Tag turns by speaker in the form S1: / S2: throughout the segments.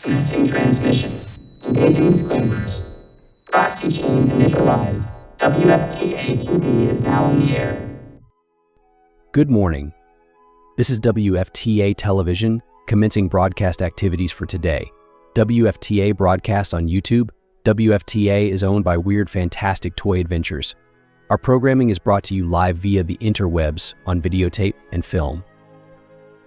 S1: Commencing transmission. Engaging disclaimers. Proxy chain initialized. WFTA TV is now on the air.
S2: Good morning. This is WFTA Television, commencing broadcast activities for today. WFTA broadcasts on YouTube. WFTA is owned by Weird Fantastic Toy Adventures. Our programming is brought to you live via the interwebs on videotape and film.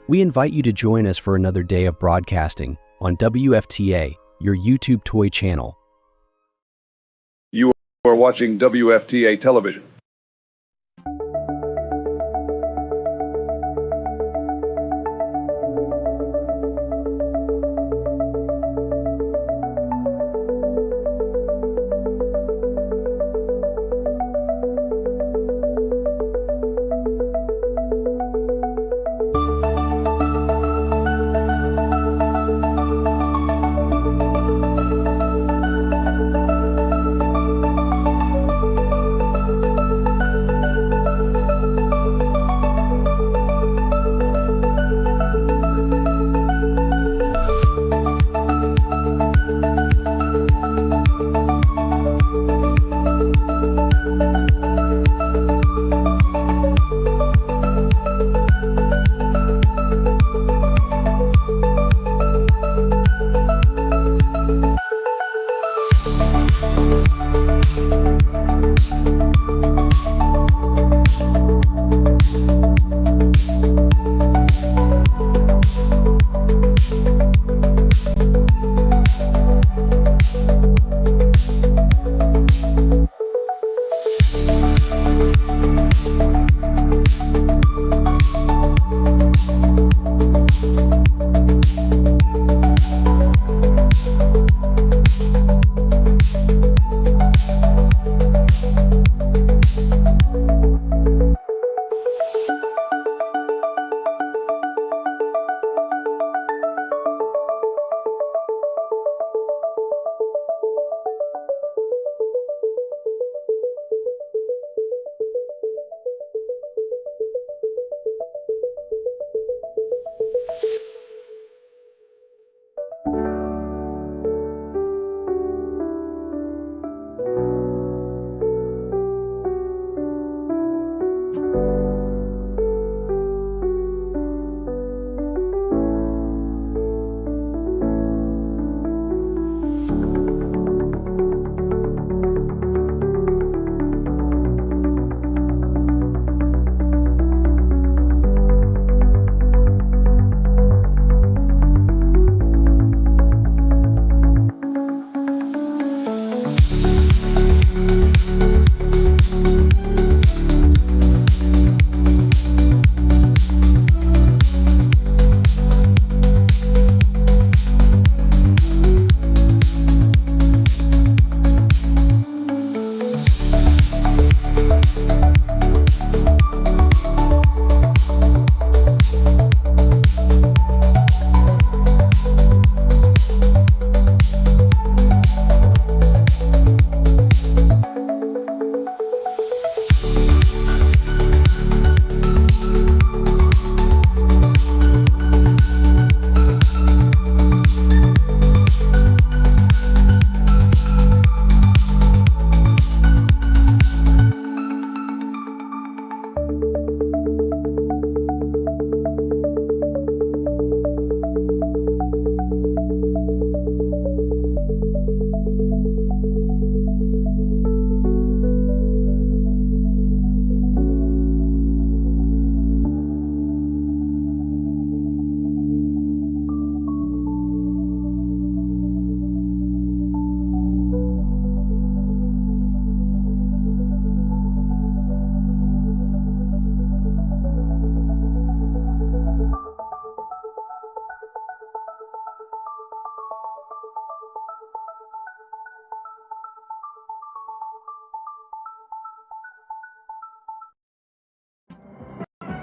S2: We invite you to join us for another day of broadcasting on WFTA, your YouTube toy channel.
S3: You are watching WFTA Television.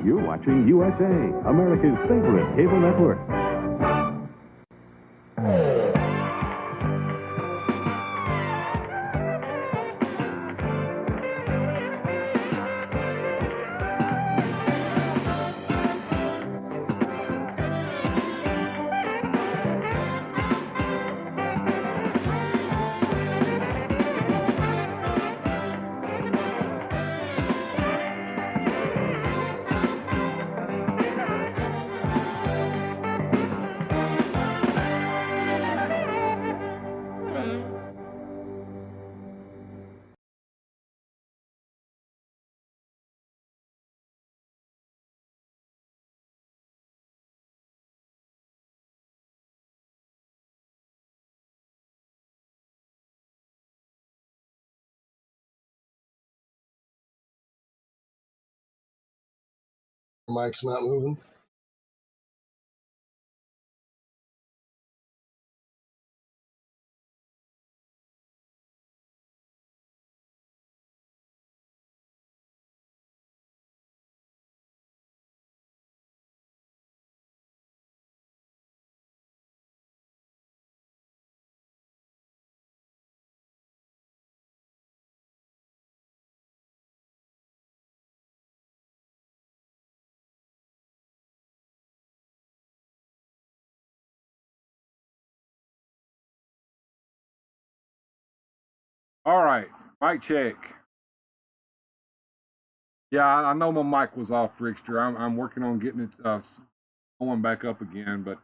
S4: You're watching USA, America's favorite cable network.
S5: mic's not moving.
S6: All right, mic check. Yeah, I know my mic was off, Rickster. I'm working on getting it going back up again, but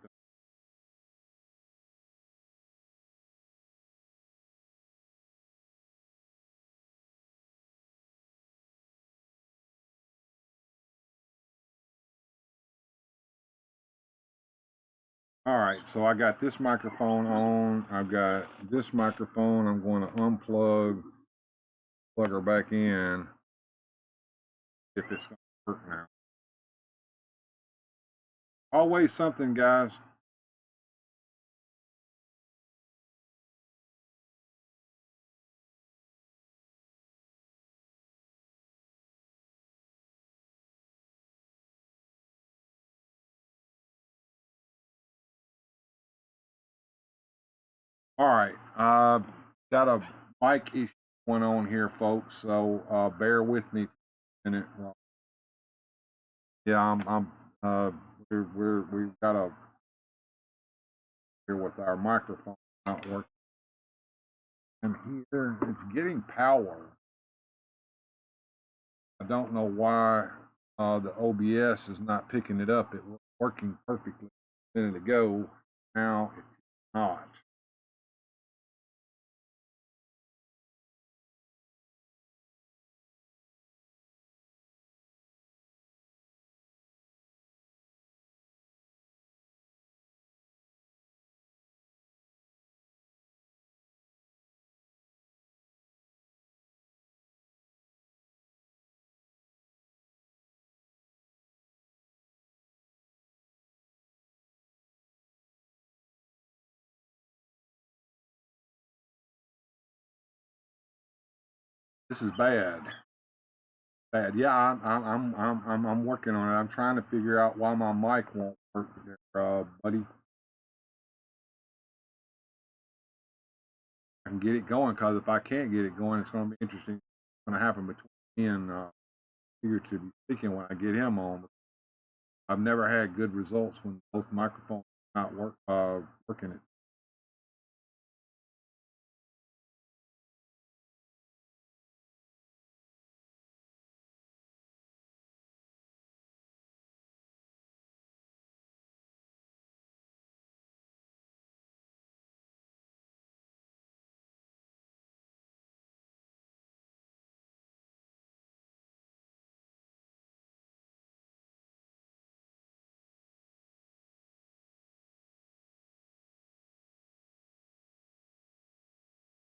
S6: all right. So I got this microphone on. I've got this microphone. I'm going to unplug, plug her back in. If it's going to work now. Always something, guys. All right, got a mic issue going on here, folks. So bear with me a minute. Yeah, we've got a here with our microphone not working. I'm here. It's getting power. I don't know why the OBS is not picking it up. It was working perfectly a minute ago. Now it's not. This is bad. Bad. Yeah, I'm working on it. I'm trying to figure out why my mic won't work there, buddy. I can get it going, because if I can't get it going, it's going to be interesting. What's going to happen between me and Figuretively Speaking when I get him on. I've never had good results when both microphones not working it.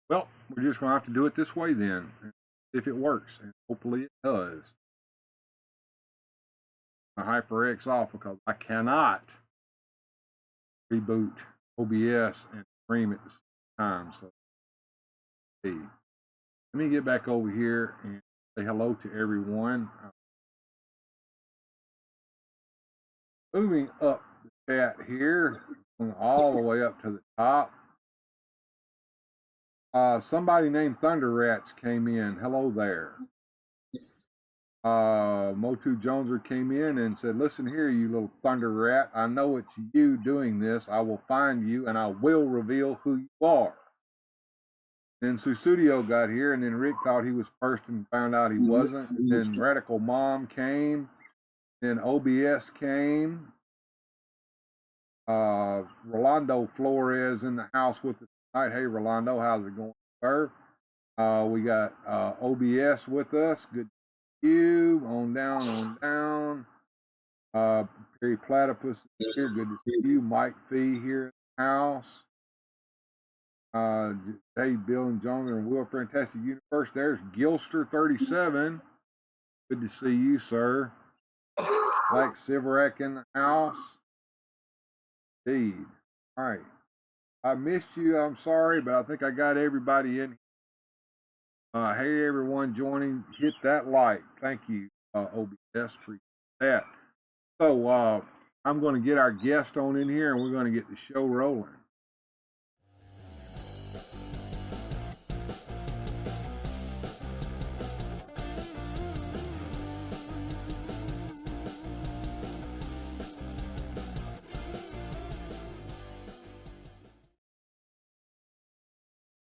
S6: Well, we're just going to have to do it this way then, if it works, and hopefully it does. I HyperX off because I cannot reboot OBS and stream at the same time. So, hey, let me get back over here and say hello to everyone. Moving up the chat here, going all the way up to the top. Somebody named Thunder Rats came in. Hello there. Motu Jonezer came in and said, "Listen here, you little thunder rat. I know it's you doing this. I will find you and I will reveal who you are." Then Susudio got here, and then Rick thought he was first and found out he wasn't. And then Radical Mom came. Then OBS came. Rolando Flores in the house with us tonight. Hey, Rolando, how's it going, sir? We got OBS with us. Good to see you. On down. Perry Platypus is here. Good to see you. Mike Fee here in the house. Hey, Bill and Jonezer and Will Fantastic Universe. There's Gilster 37. Good to see you, sir. Black Silverack in the house. Indeed. All right. I missed you. I'm sorry, but I think I got everybody in. Hey, everyone joining. Hit that like. Thank you, OBS, for that. So I'm going to get our guest on in here, and we're going to get the show rolling.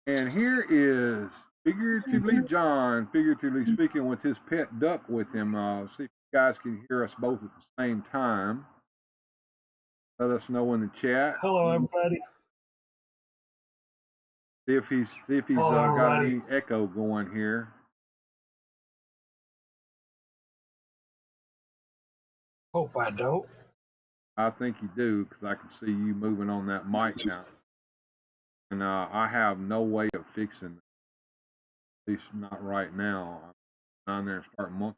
S6: And here is Figuratively John, figuratively speaking, with his pet duck with him. See if you guys can hear us both at the same time. Let us know in the chat.
S5: Hello, everybody.
S6: See if he's got any echo going here.
S5: Hope I don't.
S6: I think you do, because I can see you moving on that mic now. And I have no way of fixing it. At least not right now. I'm down there and start monkeying.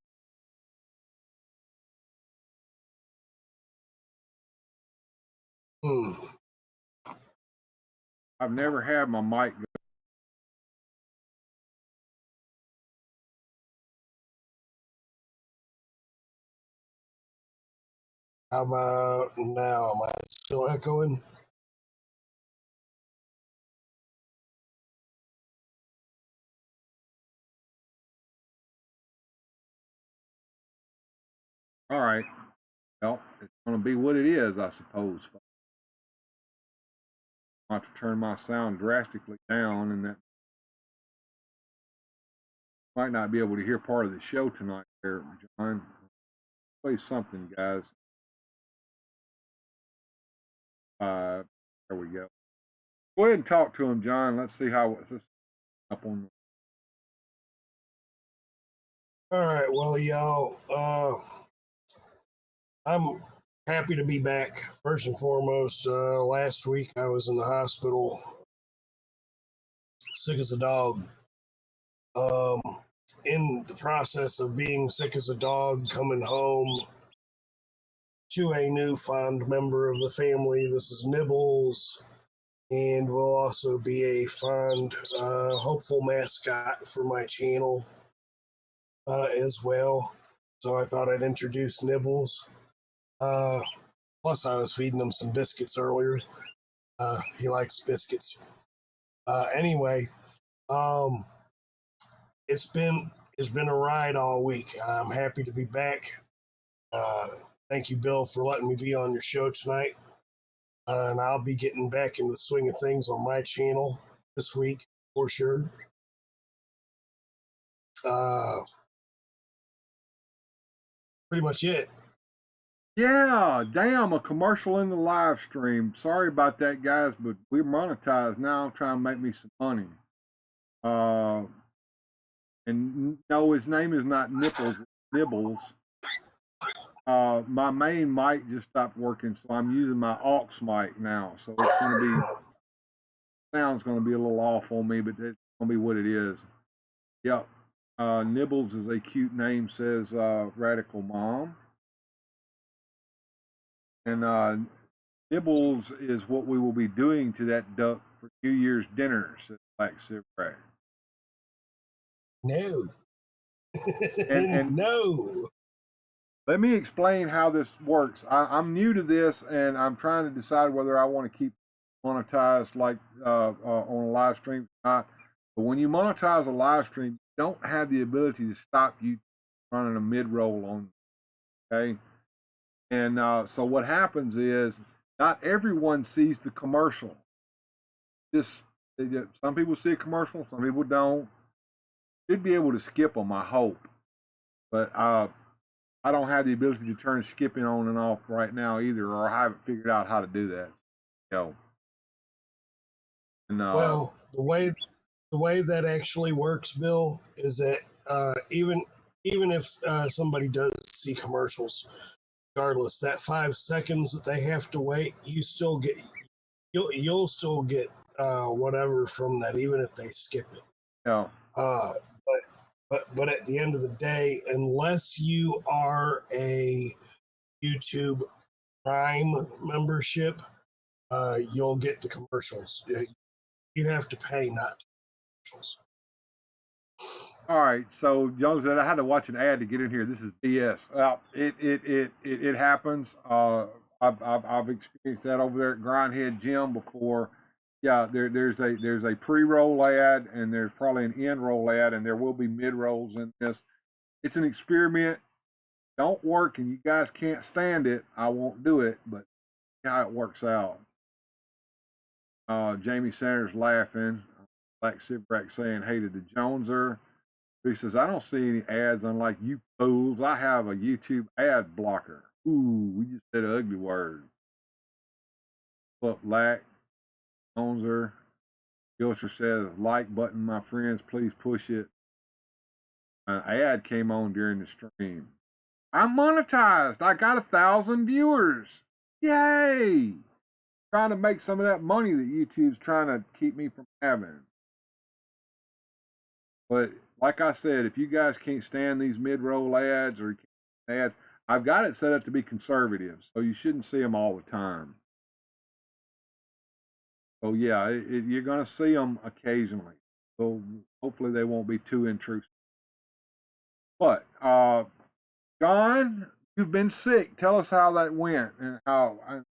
S6: I've never had my mic.
S5: How about now? Am I still echoing?
S6: All right. Well, it's going to be what it is, I suppose. I have to turn my sound drastically down, and that might not be able to hear part of the show tonight there, John. Play something, guys. There we go. Go ahead and talk to him, John. Let's see how it's up on.
S5: All right. Well, y'all, I'm happy to be back. First and foremost, last week I was in the hospital, sick as a dog. In the process of being sick as a dog, coming home to a new fond member of the family. This is Nibbles, and will also be a fond, hopeful mascot for my channel as well. So I thought I'd introduce Nibbles. Plus, I was feeding him some biscuits earlier. He likes biscuits. Anyway, it's been a ride all week. I'm happy to be back. Thank you, Bill, for letting me be on your show tonight. And I'll be getting back in the swing of things on my channel this week for sure. Pretty much it.
S6: Yeah, damn, a commercial in the live stream. Sorry about that, guys, but we're monetized now. I'm trying to make me some money. And no, his name is not Nipples, Nibbles. My main mic just stopped working, so I'm using my aux mic now. So it's going to be, sound's going to be a little off on me, but it's going to be what it is. Yep. Nibbles is a cute name, says Radical Mom. And Nibbles is what we will be doing to that duck for New Year's dinner, says Black Silverack.
S5: No.
S6: And
S5: no.
S6: Let me explain how this works. I'm new to this, and I'm trying to decide whether I want to keep monetized like on a live stream or not. But when you monetize a live stream, you don't have the ability to stop you running a mid-roll on. Okay, and so what happens is not everyone sees the commercial. Some people see a commercial, some people don't. Should be able to skip them, I hope, but I don't have the ability to turn skipping on and off right now either, or I haven't figured out how to do that. So, and,
S5: well, the way that actually works, Bill, is that even if somebody does see commercials, regardless, that 5 seconds that they have to wait, you'll still get whatever from that, even if they skip it.
S6: Yeah.
S5: But at the end of the day, unless you are a YouTube Prime membership, you'll get the commercials. You have to pay not to commercials.
S6: All right, so Jonezer, I had to watch an ad to get in here. This is BS. It happens. I've experienced that over there at Grindhead Gym before. Yeah, there's a pre-roll ad and there's probably an end roll ad, and there will be mid rolls in this. It's an experiment. Don't work, and you guys can't stand it. I won't do it, but how it works out. Jamie Sanders laughing. Black Sivrak saying, "Hey to the Jonezer." He says, "I don't see any ads, unlike you fools. I have a YouTube ad blocker." Ooh, we just said an ugly word. But Black, Jonezer, Gilcher says, "Like button, my friends, please push it." An ad came on during the stream. I'm monetized. I got 1,000 viewers. Yay! Trying to make some of that money that YouTube's trying to keep me from having. But like I said, if you guys can't stand these mid-roll ads or ads, I've got it set up to be conservative, so you shouldn't see them all the time. So yeah, you're going to see them occasionally. So hopefully they won't be too intrusive. But John, you've been sick. Tell us how that went and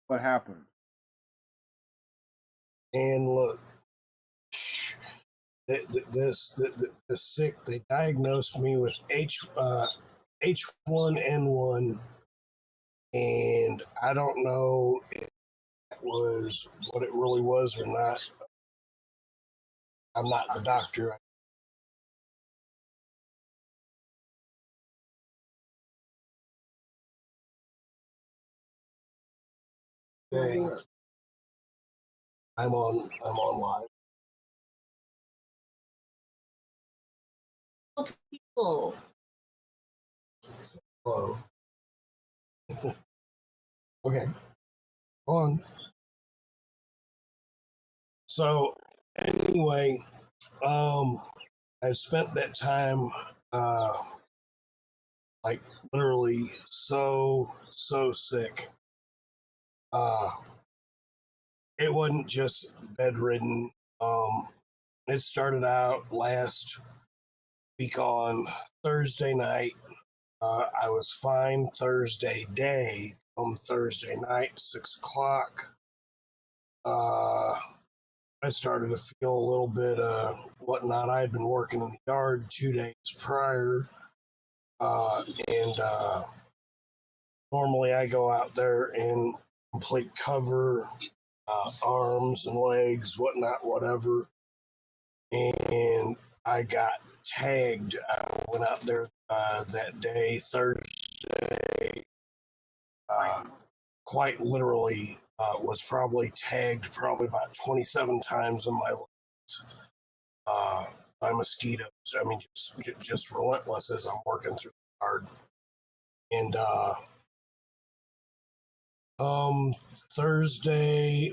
S6: what happened.
S5: And look, this sick. They diagnosed me with H1N1, and I don't know if it was what it really was or not. I'm not the doctor. Dang. I'm on live. People. Hello. Okay. On. So anyway, I spent that time like literally so sick. It wasn't just bedridden. It started out last week on Thursday night. I was fine Thursday day. Thursday night, 6 o'clock. I started to feel a little bit whatnot. I had been working in the yard 2 days prior, and normally I go out there in complete cover, arms and legs, whatnot, whatever. And I got tagged. I went out there that day, Thursday, quite literally was probably tagged probably about 27 times in my legs by mosquitoes. I mean, just relentless as I'm working through the yard. And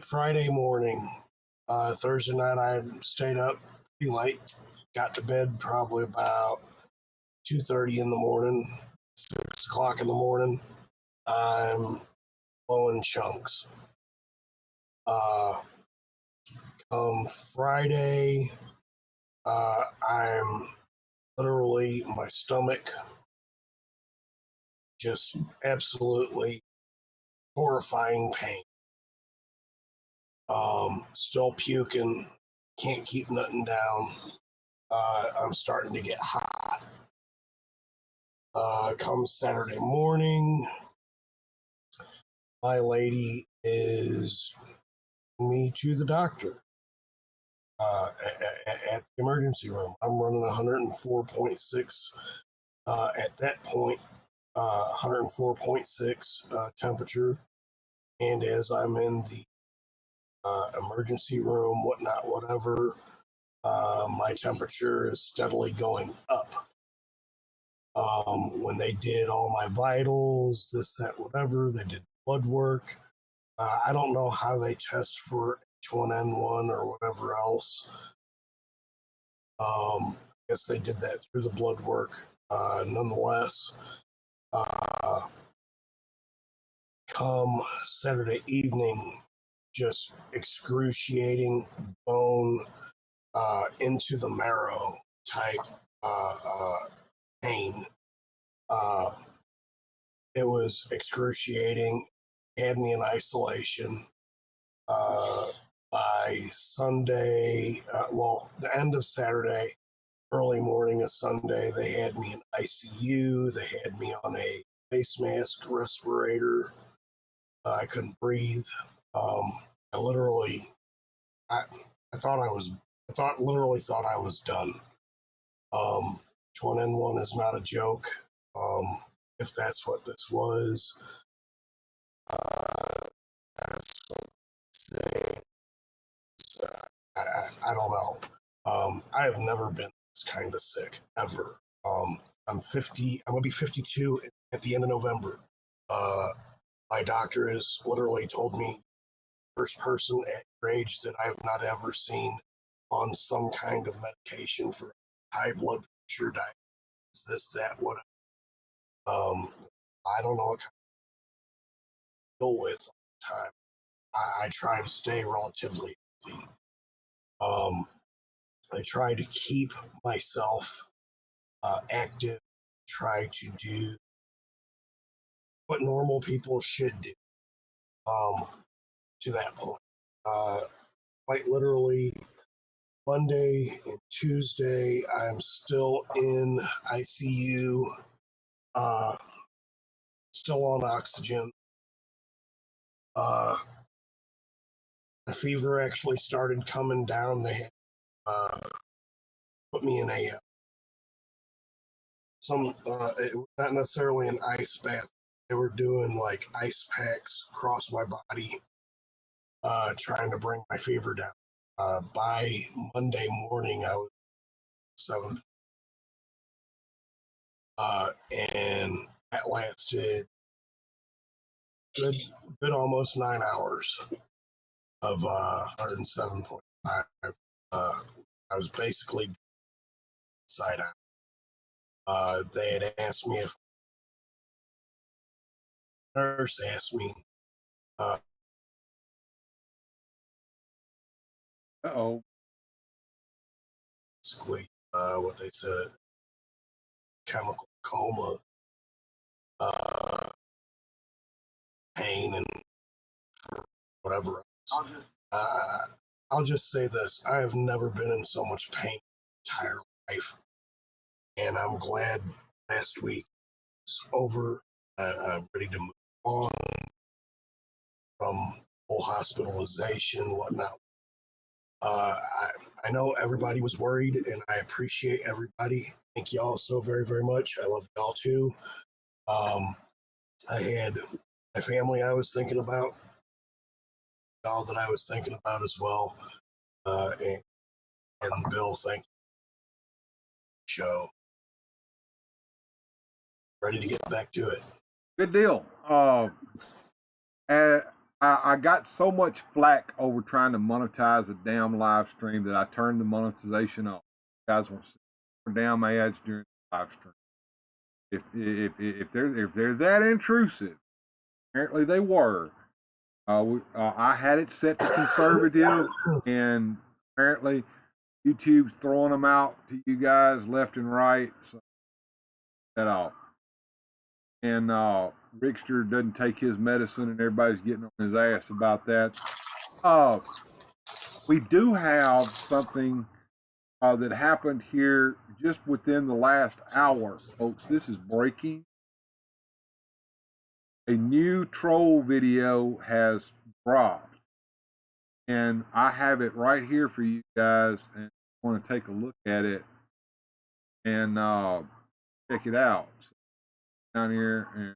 S5: Friday morning, Thursday night, I stayed up pretty late. Got to bed probably about 2:30 in the morning, 6 o'clock in the morning. I'm blowing chunks. Friday, I'm literally, my stomach just absolutely horrifying pain. Still puking, can't keep nothing down. I'm starting to get hot. Come Saturday morning, my lady is me to the doctor at the emergency room. I'm running 104.6 at that point, 104.6 temperature. And as I'm in the emergency room, whatnot, whatever, my temperature is steadily going up. When they did all my vitals, this, that, whatever, they did blood work. I don't know how they test for H1N1 or whatever else. I guess they did that through the blood work. Nonetheless, come Saturday evening, just excruciating bone into the marrow type pain. It was excruciating, had me in isolation. By Sunday, the end of Saturday, early morning of Sunday, they had me in ICU. They had me on a face mask respirator. I couldn't breathe. I literally thought I was done. H1N1 is not a joke. If that's what this was, I don't know. I have never been this kind of sick ever. I'm 50. I'm gonna be 52 at the end of November. My doctor has literally told me, first person at your age that I have not ever seen on some kind of medication for high blood pressure, diabetes, this, that, what. I don't know what kind of deal with all the time. I try to stay relatively healthy. I try to keep myself active, try to do what normal people should do to that point. Quite literally, Monday and Tuesday, I'm still in ICU, still on oxygen. My fever actually started coming down. They had put me in a it was not necessarily an ice bath. They were doing like ice packs across my body, trying to bring my fever down. By Monday morning, I was 7, and that lasted good almost 9 hours of 107.5. I was basically side out. They had asked me if nurse asked me. Basically, what they said, chemical coma, pain, and whatever else. I'll just say this: I have never been in so much pain in my entire life, and I'm glad last week is over. I'm ready to move on from whole hospitalization, whatnot. I know everybody was worried, and I appreciate everybody. Thank y'all so very, very much. I love y'all too. I had my family I was thinking about, y'all that I was thinking about as well. And Bill, thank you. Show. Ready to get back to it.
S6: Good deal. I got so much flack over trying to monetize a damn live stream that I turned the monetization off. You guys won't see damn ads during the live stream. If they're that intrusive, apparently they were. I had it set to conservative, and apparently YouTube's throwing them out to you guys left and right. So that off. And Rickster doesn't take his medicine, and everybody's getting on his ass about that. We do have something that happened here just within the last hour, folks. This is breaking. A new troll video has dropped, and I have it right here for you guys, and I want to take a look at it and check it out. So, down here and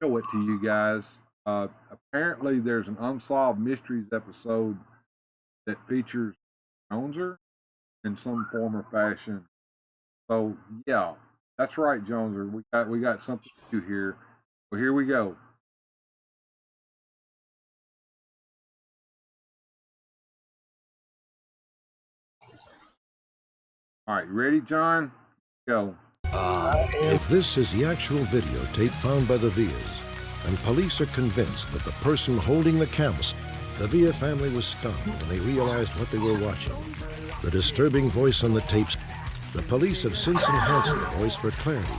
S6: show it to you guys. Apparently, there's an Unsolved Mysteries episode that features Jonezer in some form or fashion. So yeah, that's right, Jonezer. We got something to do here. Well, here we go. All right, ready, John? Go.
S7: This is the actual videotape found by the Vias. and police are convinced that the person holding the cameras. The Villa family was stunned when they realized what they were watching. The disturbing voice on the tapes. The police have since enhanced the voice for clarity.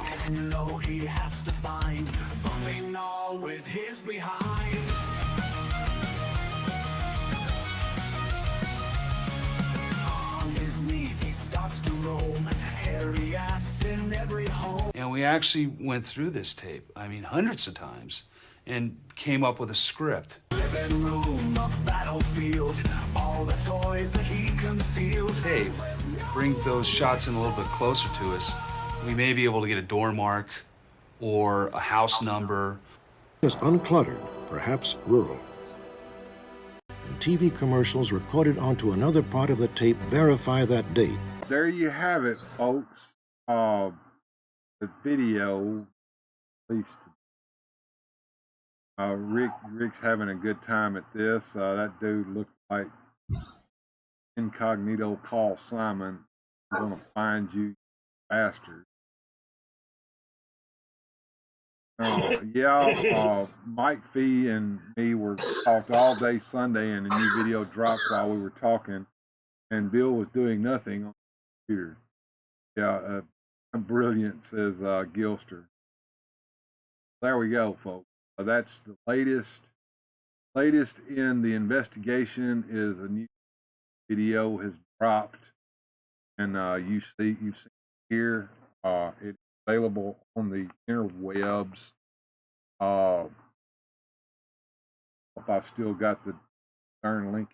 S8: He has to find, bumping all with his behind. On his knees he starts to roam, hairy ass in every home.
S9: And we actually went through this tape, I mean, hundreds of times, and came up with a script.
S8: Living room, a battlefield, all the toys that he concealed.
S9: Hey, bring those shots in a little bit closer to us. We may be able to get a door mark or a house number.
S7: It was uncluttered, perhaps rural. And TV commercials recorded onto another part of the tape verify that date.
S6: There you have it, folks. The video, at least. Rick's having a good time at this. That dude looked like incognito Paul Simon. I'm gonna find you, bastard. Mike Fee and me were talked all day Sunday, and a new video dropped while we were talking, and Bill was doing nothing on the computer. Yeah, brilliant, says Gilster. There we go, folks. That's the latest in the investigation. Is a new video has dropped, and you've seen here. It's available on the interwebs. If I've still got the darn link.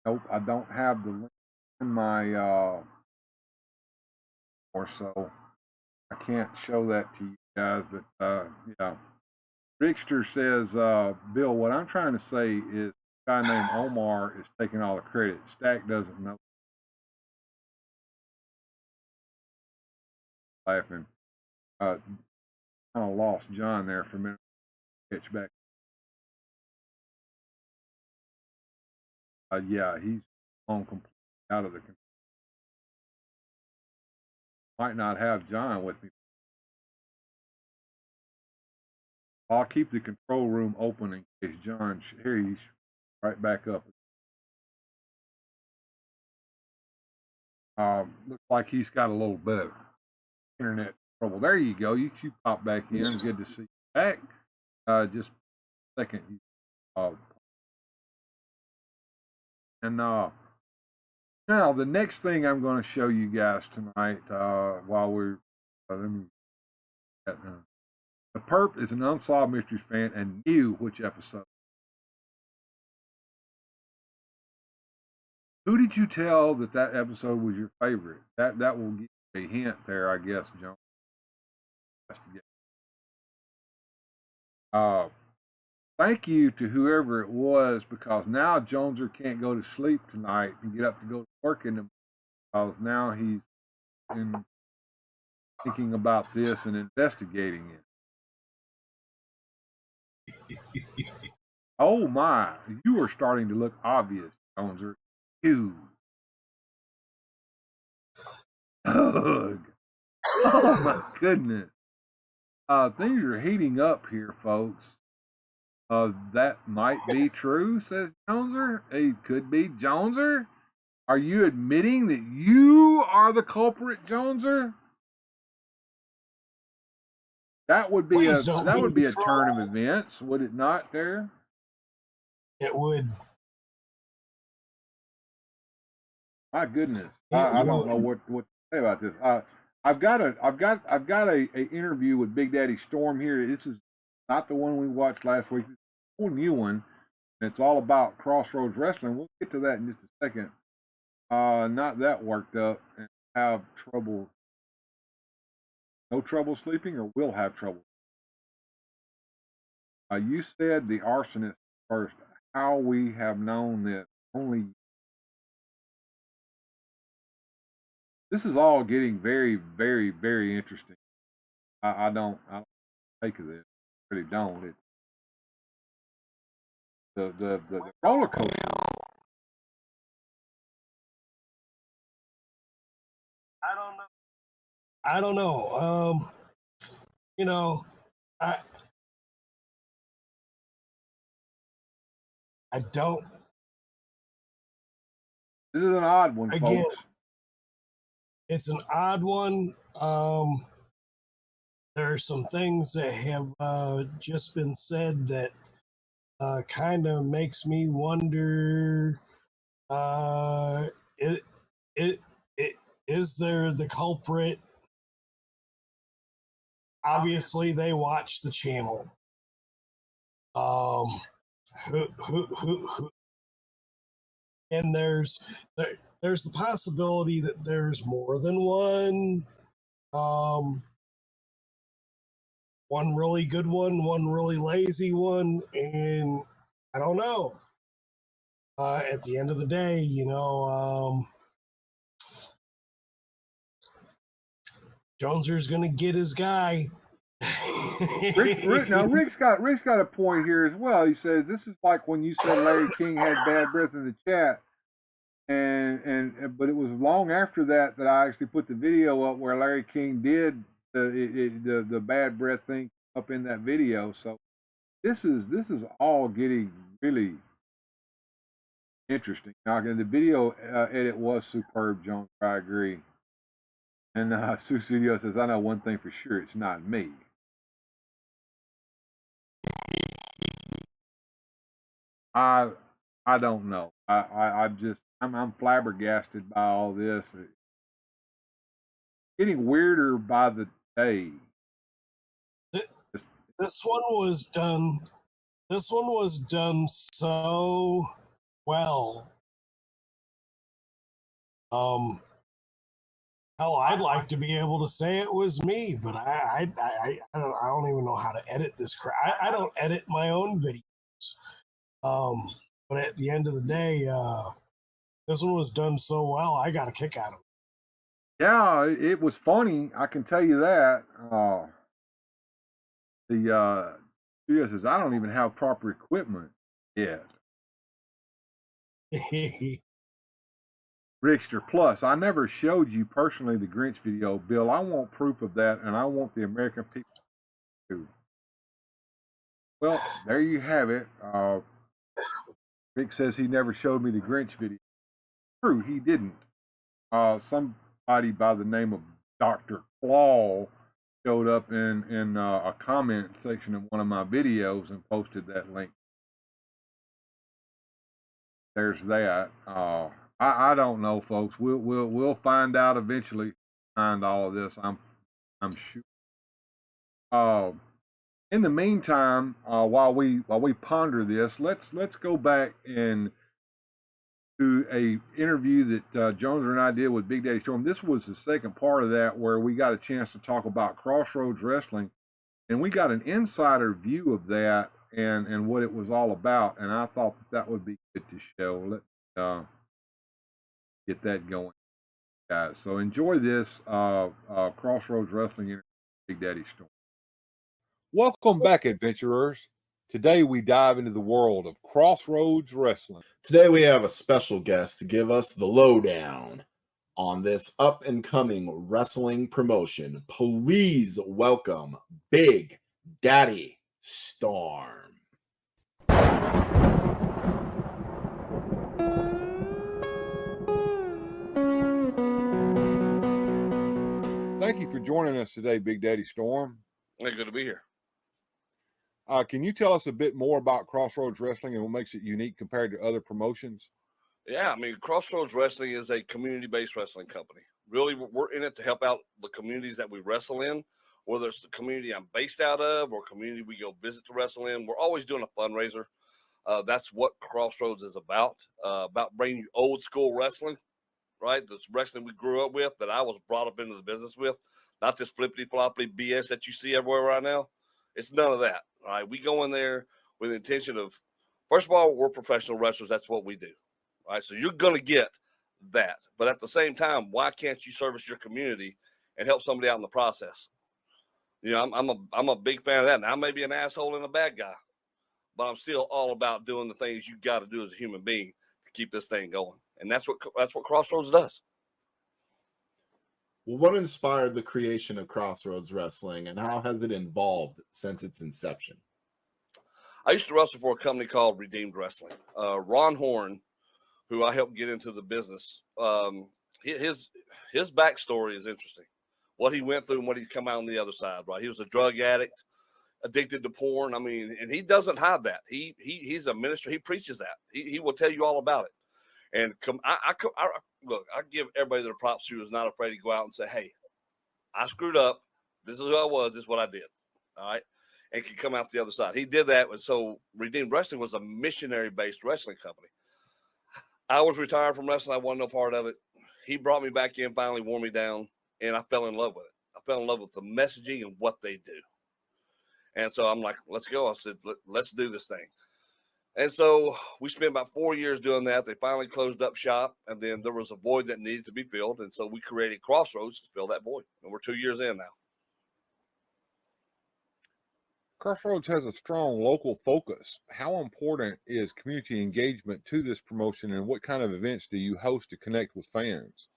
S6: Nope, I don't have the link in my or so. I can't show that to you guys, but yeah. Rickster says, Bill, what I'm trying to say is a guy named Omar is taking all the credit. Stack doesn't know. Laughing. Kind of lost John there for a minute. Catch back. Yeah, he's on completely out of the control. Might not have John with me. I'll keep the control room open in case John, here he's right back up. Looks like he's got a little bit of internet trouble. There you go. You pop back in. Good to see you back. Just a second. Now the next thing I'm going to show you guys tonight, while we're the Perp is an Unsolved Mysteries fan and knew which episode. Who did you tell that episode was your favorite? That will give you a hint there, I guess, John. Thank you to whoever it was, because now Jonezer can't go to sleep tonight and get up to go to work in the morning, because now he's thinking about this and investigating it. Oh my, you are starting to look obvious, Jonezer. You. Ugh. Oh my goodness. Things are heating up here, folks. That might be true, says Jonezer. It could be. Jonezer? Are you admitting that you are the culprit, Jonezer? That would be a turn of events, would it not, there?
S5: It would.
S6: My goodness. I don't know what to say about this. I've got a interview with Big Daddy Storm here. This is not the one we watched last week. It's a whole new one. And it's all about Crossroads Wrestling. We'll get to that in just a second. Not that worked up and have trouble. No trouble sleeping, or will have trouble? You said the arsonist first. How we have known that only. This is all getting very, very, very interesting. I don't take of this. I really don't. It, the roller coaster.
S5: I don't know. I don't know. You know, I don't.
S6: This is an odd one,
S5: Again,
S6: folks.
S5: it's an odd one. There are some things that have just been said that kind of makes me wonder, it, it, is there the culprit? Obviously, they watch the channel. Who and there's the possibility that there's more than one. One really good one really lazy one, and I don't know. At the end of the day, Jonezer's gonna get his guy.
S6: Rick's got a point here as well. He says this is like when you said Larry King had bad breath in the chat, but it was long after that I actually put the video up where Larry King did the bad breath thing up in that video. So this is all getting really interesting. Now, the video edit was superb, Jones. I agree. And Sue Studio says, "I know one thing for sure, it's not me." I don't know. I'm flabbergasted by all this. It's getting weirder by the day.
S5: This one was done so well. Hell, I'd like to be able to say it was me, but I don't even know how to edit this crap. I don't edit my own videos. But at the end of the day, this one was done so well, I got a kick out of it.
S6: Yeah, it was funny. I can tell you that. The studio says, "I don't even have proper equipment yet." Richter Plus, I never showed you personally the Grinch video, Bill. I want proof of that, and I want the American people to. Well, there you have it. Rick says he never showed me the Grinch video. True, he didn't. Somebody by the name of Dr. Claw showed up in a comment section of one of my videos and posted that link. There's that. I don't know, folks. We'll find out eventually. Find all of this, I'm sure. In the meantime, while we ponder this, let's go back and to a interview that Jonezer and I did with Big Daddy Storm. This was the second part of that where we got a chance to talk about Crossroads Wrestling, and we got an insider view of that and what it was all about. And I thought that would be good to show. Let's get that going, guys. So enjoy this Crossroads Wrestling interview with Big Daddy Storm.
S10: Welcome back, adventurers. Today we dive into the world of Crossroads Wrestling.
S11: Today we have a special guest to give us the lowdown on this up-and-coming wrestling promotion. Please welcome Big Daddy Storm.
S10: Thank you for joining us today, Big Daddy Storm.
S3: Hey, good to be here.
S10: Can you tell us a bit more about Crossroads Wrestling and what makes it unique compared to other promotions?
S3: Yeah, I mean, Crossroads Wrestling is a community-based wrestling company. Really, we're in it to help out the communities that we wrestle in, whether it's the community I'm based out of or community we go visit to wrestle in. We're always doing a fundraiser. That's what Crossroads is about bringing you old school wrestling, right? This wrestling we grew up with, that I was brought up into the business with, not this flippity-floppity BS that you see everywhere right now. It's none of that, all right? We go in there with the intention of, first of all, we're professional wrestlers. That's what we do, all right? So you're going to get that. But at the same time, why can't you service your community and help somebody out in the process? You know, I'm a big fan of that. Now, I may be an asshole and a bad guy, but I'm still all about doing the things you got to do as a human being to keep this thing going. And that's what Crossroads does.
S11: Well, what inspired the creation of Crossroads Wrestling, and how has it evolved since its inception?
S3: I used to wrestle for a company called Redeemed Wrestling. Ron Horn, who I helped get into the business, his backstory is interesting. What he went through and what he's come out on the other side, right? He was a drug addict, addicted to porn. I mean, and he doesn't hide that. He's a minister. He preaches that. He will tell you all about it. And look, I give everybody their props who is not afraid to go out and say, hey, I screwed up. This is who I was. This is what I did. All right. And can come out the other side. He did that. And so Redeemed Wrestling was a missionary-based wrestling company. I was retired from wrestling. I wanted no part of it. He brought me back in, finally wore me down, and I fell in love with it. I fell in love with the messaging and what they do. And so I'm like, let's go. I said, let's do this thing. And so we spent about 4 years doing that. They finally closed up shop, and then there was a void that needed to be filled. And so we created Crossroads to fill that void. And we're 2 years in now.
S10: Crossroads has a strong local focus. How important is community engagement to this promotion, and what kind of events do you host to connect with fans?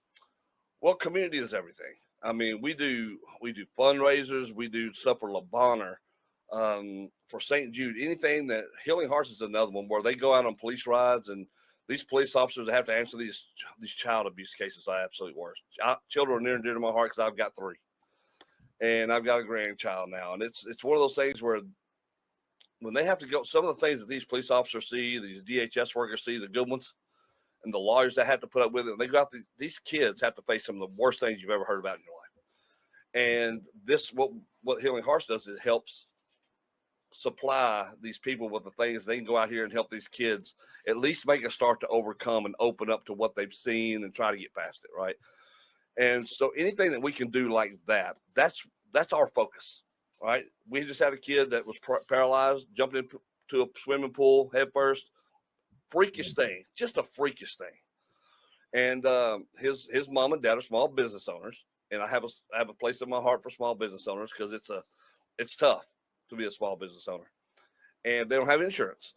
S3: Well, community is everything. I mean, we do fundraisers. We do stuff for La Bonheur, for St. Jude, anything that Healing Hearts is another one where they go out on police rides, and these police officers have to answer these child abuse cases are absolute worst. Children are near and dear to my heart because I've got 3. And I've got a grandchild now. And it's one of those things where when they have to go, some of the things that these police officers see, these DHS workers see, the good ones, and the lawyers that have to put up with it, they go out, these kids have to face some of the worst things you've ever heard about in your life. And this, what Healing Hearts does, it helps supply these people with the things they can go out here and help these kids at least make a start to overcome and open up to what they've seen and try to get past it, right? And so anything that we can do like that, that's our focus, right? We just had a kid that was paralyzed, jumped into a swimming pool head first. Freakish thing, just a freakish thing. And his mom and dad are small business owners, and I have a place in my heart for small business owners because it's tough to be a small business owner, and they don't have insurance.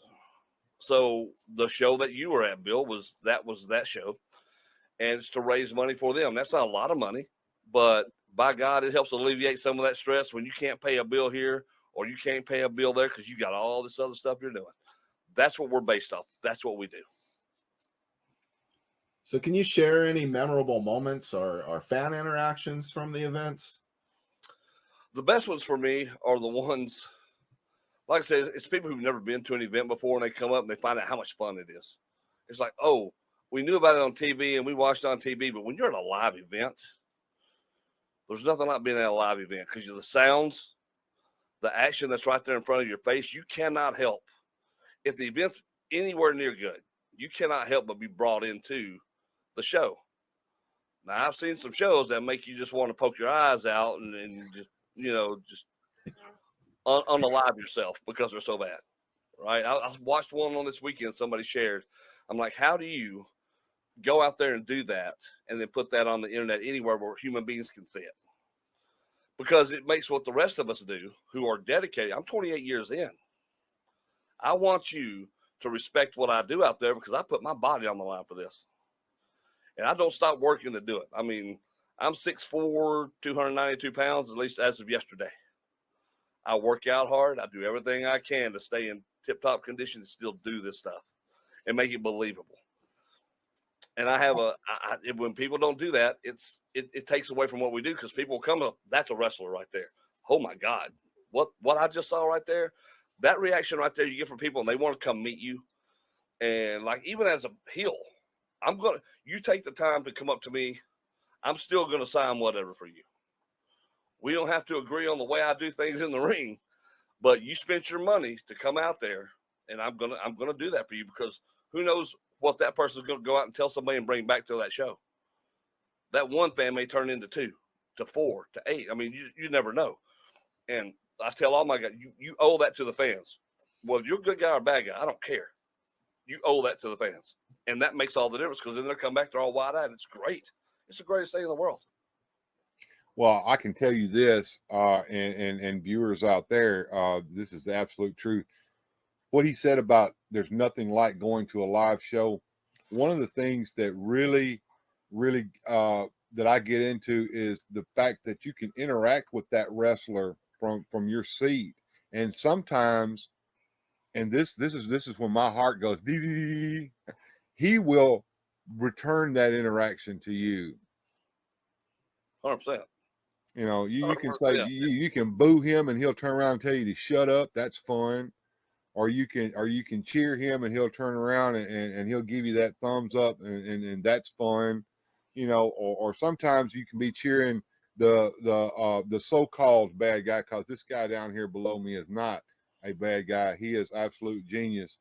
S3: So the show that you were at, Bill, was that show. And it's to raise money for them. That's not a lot of money, but by God, it helps alleviate some of that stress when you can't pay a bill here or you can't pay a bill there because you got all this other stuff you're doing. That's what we're based off. That's what we do.
S11: So can you share any memorable moments or fan interactions from the events?
S3: The best ones for me are the ones, like I said, it's people who've never been to an event before, and they come up and they find out how much fun it is. It's like, oh, we knew about it on TV and we watched it on TV, but when you're at a live event, there's nothing like being at a live event because the sounds, the action that's right there in front of your face, you cannot help. If the event's anywhere near good, you cannot help but be brought into the show. Now, I've seen some shows that make you just want to poke your eyes out and just, just unalive yourself because they're so bad, right? I watched one on this weekend somebody shared. I'm like, how do you go out there and do that and then put that on the internet anywhere where human beings can see it? Because it makes what the rest of us do who are dedicated. I'm 28 years in. I want you to respect what I do out there because I put my body on the line for this. And I don't stop working to do it. I mean, I'm 6'4", 292 pounds, at least as of yesterday. I work out hard. I do everything I can to stay in tip-top condition and still do this stuff and make it believable. And I have when people don't do that, it takes away from what we do because people come up, that's a wrestler right there. Oh my God, what I just saw right there, that reaction right there you get from people and they want to come meet you. And like, even as a heel, you take the time to come up to me, I'm still going to sign whatever for you. We don't have to agree on the way I do things in the ring, but you spent your money to come out there and I'm going to do that for you because who knows what that person's going to go out and tell somebody and bring back to that show. That one fan may turn into 2 to 4 to 8. I mean, you never know. And I tell all my guys, you owe that to the fans. Whether you're a good guy or a bad guy, I don't care. You owe that to the fans. And that makes all the difference because then they'll come back, they're all wide-eyed. It's great. It's the greatest thing in the world.
S10: Well, I can tell you this, and viewers out there, this is the absolute truth. What he said about there's nothing like going to a live show. One of the things that really that I get into is the fact that you can interact with that wrestler from your seat, and sometimes, and this is when my heart goes, dee. He will return that interaction to you.
S3: 100%.
S10: You know, you can say you can boo him and he'll turn around and tell you to shut up. That's fun. Or you can cheer him and he'll turn around and he'll give you that thumbs up and that's fun. You know, or sometimes you can be cheering the so-called bad guy, because this guy down here below me is not a bad guy. He is absolute genius.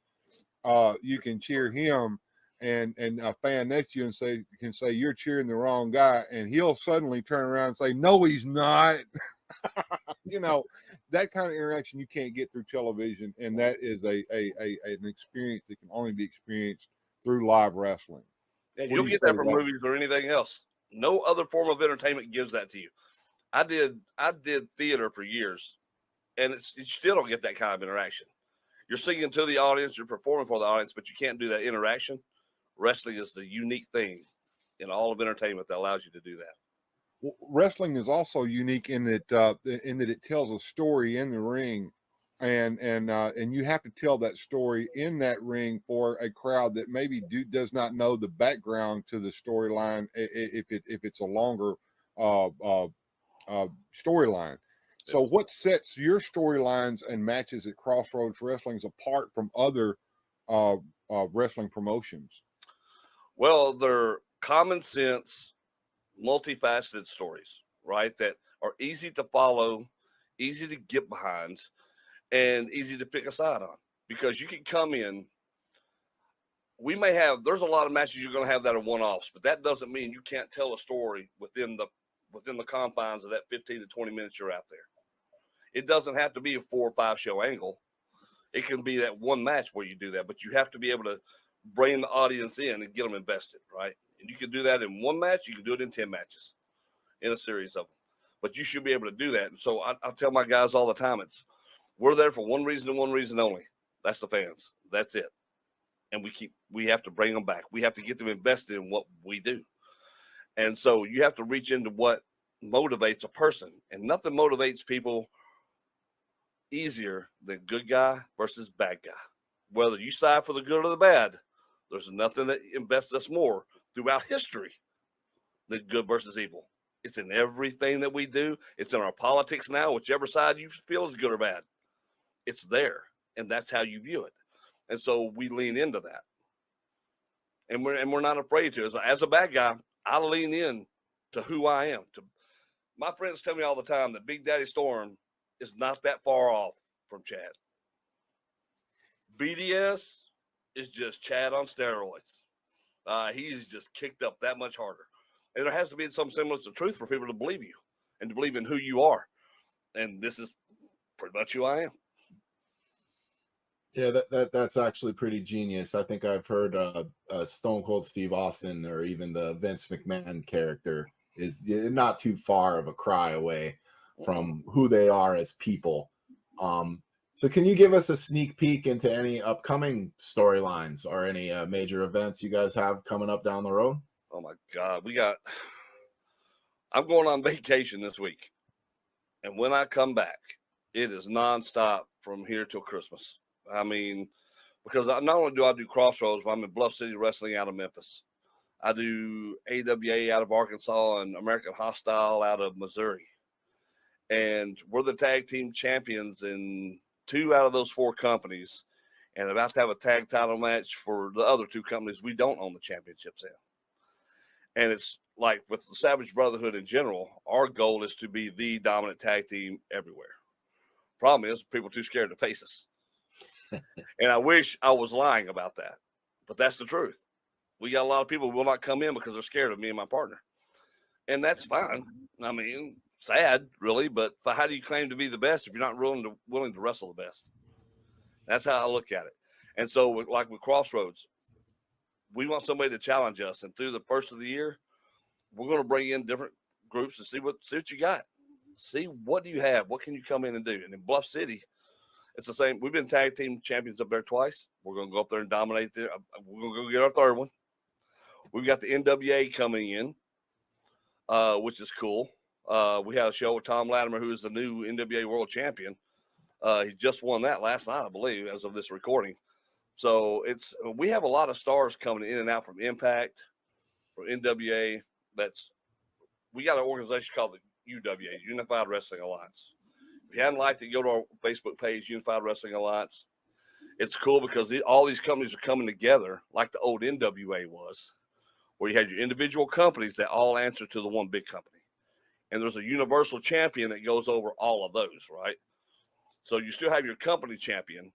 S10: You can cheer him, and a fan next to you can say you're cheering the wrong guy, and he'll suddenly turn around and say, no, he's not. You know, that kind of interaction you can't get through television, and that is an experience that can only be experienced through live wrestling.
S3: And you'll get that from movies or anything else. No other form of entertainment gives that to you. I did theater for years, and you still don't get that kind of interaction. You're singing to the audience, you're performing for the audience, but you can't do that interaction. Wrestling is the unique thing in all of entertainment that allows you to do that.
S10: Well, wrestling is also unique in that it tells a story in the ring, and you have to tell that story in that ring for a crowd that maybe does not know the background to the storyline if it's a longer storyline. So what sets your storylines and matches at Crossroads Wrestling apart from other wrestling promotions?
S3: Well, they're common sense, multifaceted stories, right? That are easy to follow, easy to get behind, and easy to pick a side on. Because you can come in, there's a lot of matches you're going to have that are one-offs, but that doesn't mean you can't tell a story within the confines of that 15 to 20 minutes you're out there. It doesn't have to be a 4 or 5 show angle. It can be that one match where you do that, but you have to be able to bring the audience in and get them invested, right? And you can do that in one match. You can do it in 10 matches in a series of them, but you should be able to do that. And so I tell my guys all the time, we're there for one reason and one reason only. That's the fans. That's it. And we have to bring them back. We have to get them invested in what we do. And so you have to reach into what motivates a person, and nothing motivates people easier than good guy versus bad guy. Whether you side for the good or the bad, there's nothing that invests us more throughout history than good versus evil. It's in everything that we do. It's in our politics now, whichever side you feel is good or bad. It's there, and that's how you view it. And so we lean into that. And we're not afraid to. As a bad guy, I lean in to who I am. My friends tell me all the time that Big Daddy Storm is not that far off from Chad. BDS is just Chad on steroids. He's just kicked up that much harder. And there has to be some semblance of truth for people to believe you and to believe in who you are. And this is pretty much who I am.
S11: Yeah, that's actually pretty genius. I think I've heard Stone Cold Steve Austin or even the Vince McMahon character is not too far of a cry away from who they are as people. So can you give us a sneak peek into any upcoming storylines or any major events you guys have coming up down the road?
S3: Oh my God, I'm going on vacation this week. And when I come back, it is nonstop from here till Christmas. I mean, because not only do I do Crossroads, but I'm in Bluff City Wrestling out of Memphis. I do AWA out of Arkansas and American Hostile out of Missouri. And we're the tag team champions in 2 out of those 4 companies, and about to have a tag title match for the other 2 companies we don't own the championships in. And it's like with the Savage Brotherhood in general, our goal is to be the dominant tag team everywhere. Problem is, people are too scared to face us. And I wish I was lying about that, but that's the truth. We got a lot of people who will not come in because they're scared of me and my partner. And that's fine. I mean, sad, really, but how do you claim to be the best if you're not willing to wrestle the best? That's how I look at it. And so, like with Crossroads, we want somebody to challenge us. And through the first of the year, we're going to bring in different groups and see what you got. See what do you have? What can you come in and do? And in Bluff City, it's the same. We've been tag team champions up there twice. We're going to go up there and dominate there. We're going to go get our 3rd one. We've got the NWA coming in. which is cool. We had a show with Tom Latimer, who is the new NWA World Champion. He just won that last night, I believe, as of this recording. So we have a lot of stars coming in and out from Impact, from NWA. We got an organization called the UWA, Unified Wrestling Alliance. If you hadn't liked it, go to our Facebook page, Unified Wrestling Alliance. It's cool because all these companies are coming together like the old NWA was, where you had your individual companies that all answer to the one big company. And there's a universal champion that goes over all of those, right? So you still have your company champion,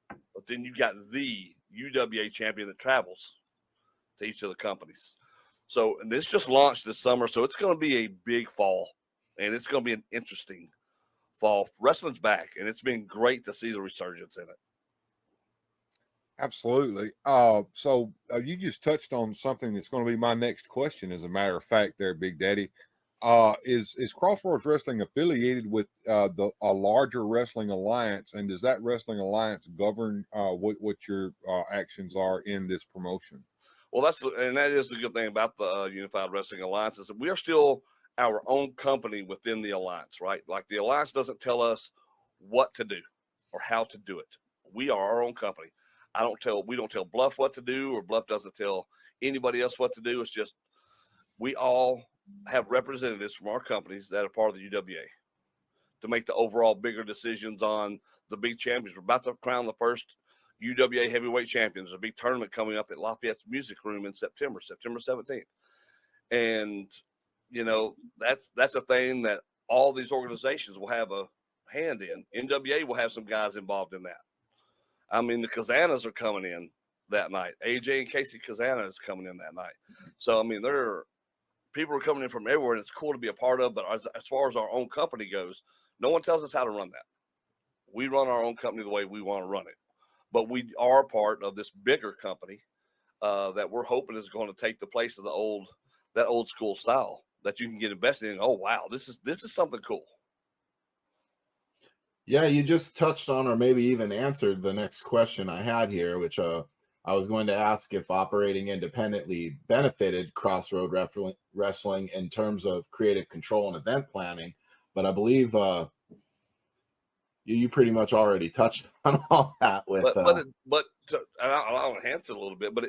S3: but then you got the UWA champion that travels to each of the companies. So, and this just launched this summer, so it's going to be a big fall, and it's going to be an interesting fall. Wrestling's back, and it's been great to see the resurgence in it.
S10: Absolutely. So you just touched on something that's going to be my next question, as a matter of fact, there, Big Daddy. Is Crossroads Wrestling affiliated with a larger wrestling alliance, and does that wrestling alliance govern what your actions are in this promotion?
S3: Well, that is the good thing about the Unified Wrestling Alliance, is that we are still our own company within the alliance, right? Like, the alliance doesn't tell us what to do or how to do it. We are our own company. We don't tell Bluff what to do, or Bluff doesn't tell anybody else what to do. It's just, we all have representatives from our companies that are part of the UWA to make the overall bigger decisions on the big champions. We're about to crown the first UWA heavyweight champions. There's a big tournament coming up at Lafayette's Music Room in September 17th. And, you know, that's a thing that all these organizations will have a hand in. NWA will have some guys involved in that. I mean, the Kazanas are coming in that night. AJ and Casey Kazana is coming in that night. So, I mean, people are coming in from everywhere, and it's cool to be a part of. But as far as our own company goes, no one tells us how to run that. We run our own company the way we want to run it. But we are part of this bigger company that we're hoping is going to take the place of that old school style that you can get invested in. Oh, wow, this is something cool.
S11: Yeah, you just touched on, or maybe even answered, the next question I had here, which I was going to ask if operating independently benefited Crossroad Wrestling in terms of creative control and event planning. But I believe you pretty much already touched on all that.
S3: I'll enhance it a little bit, but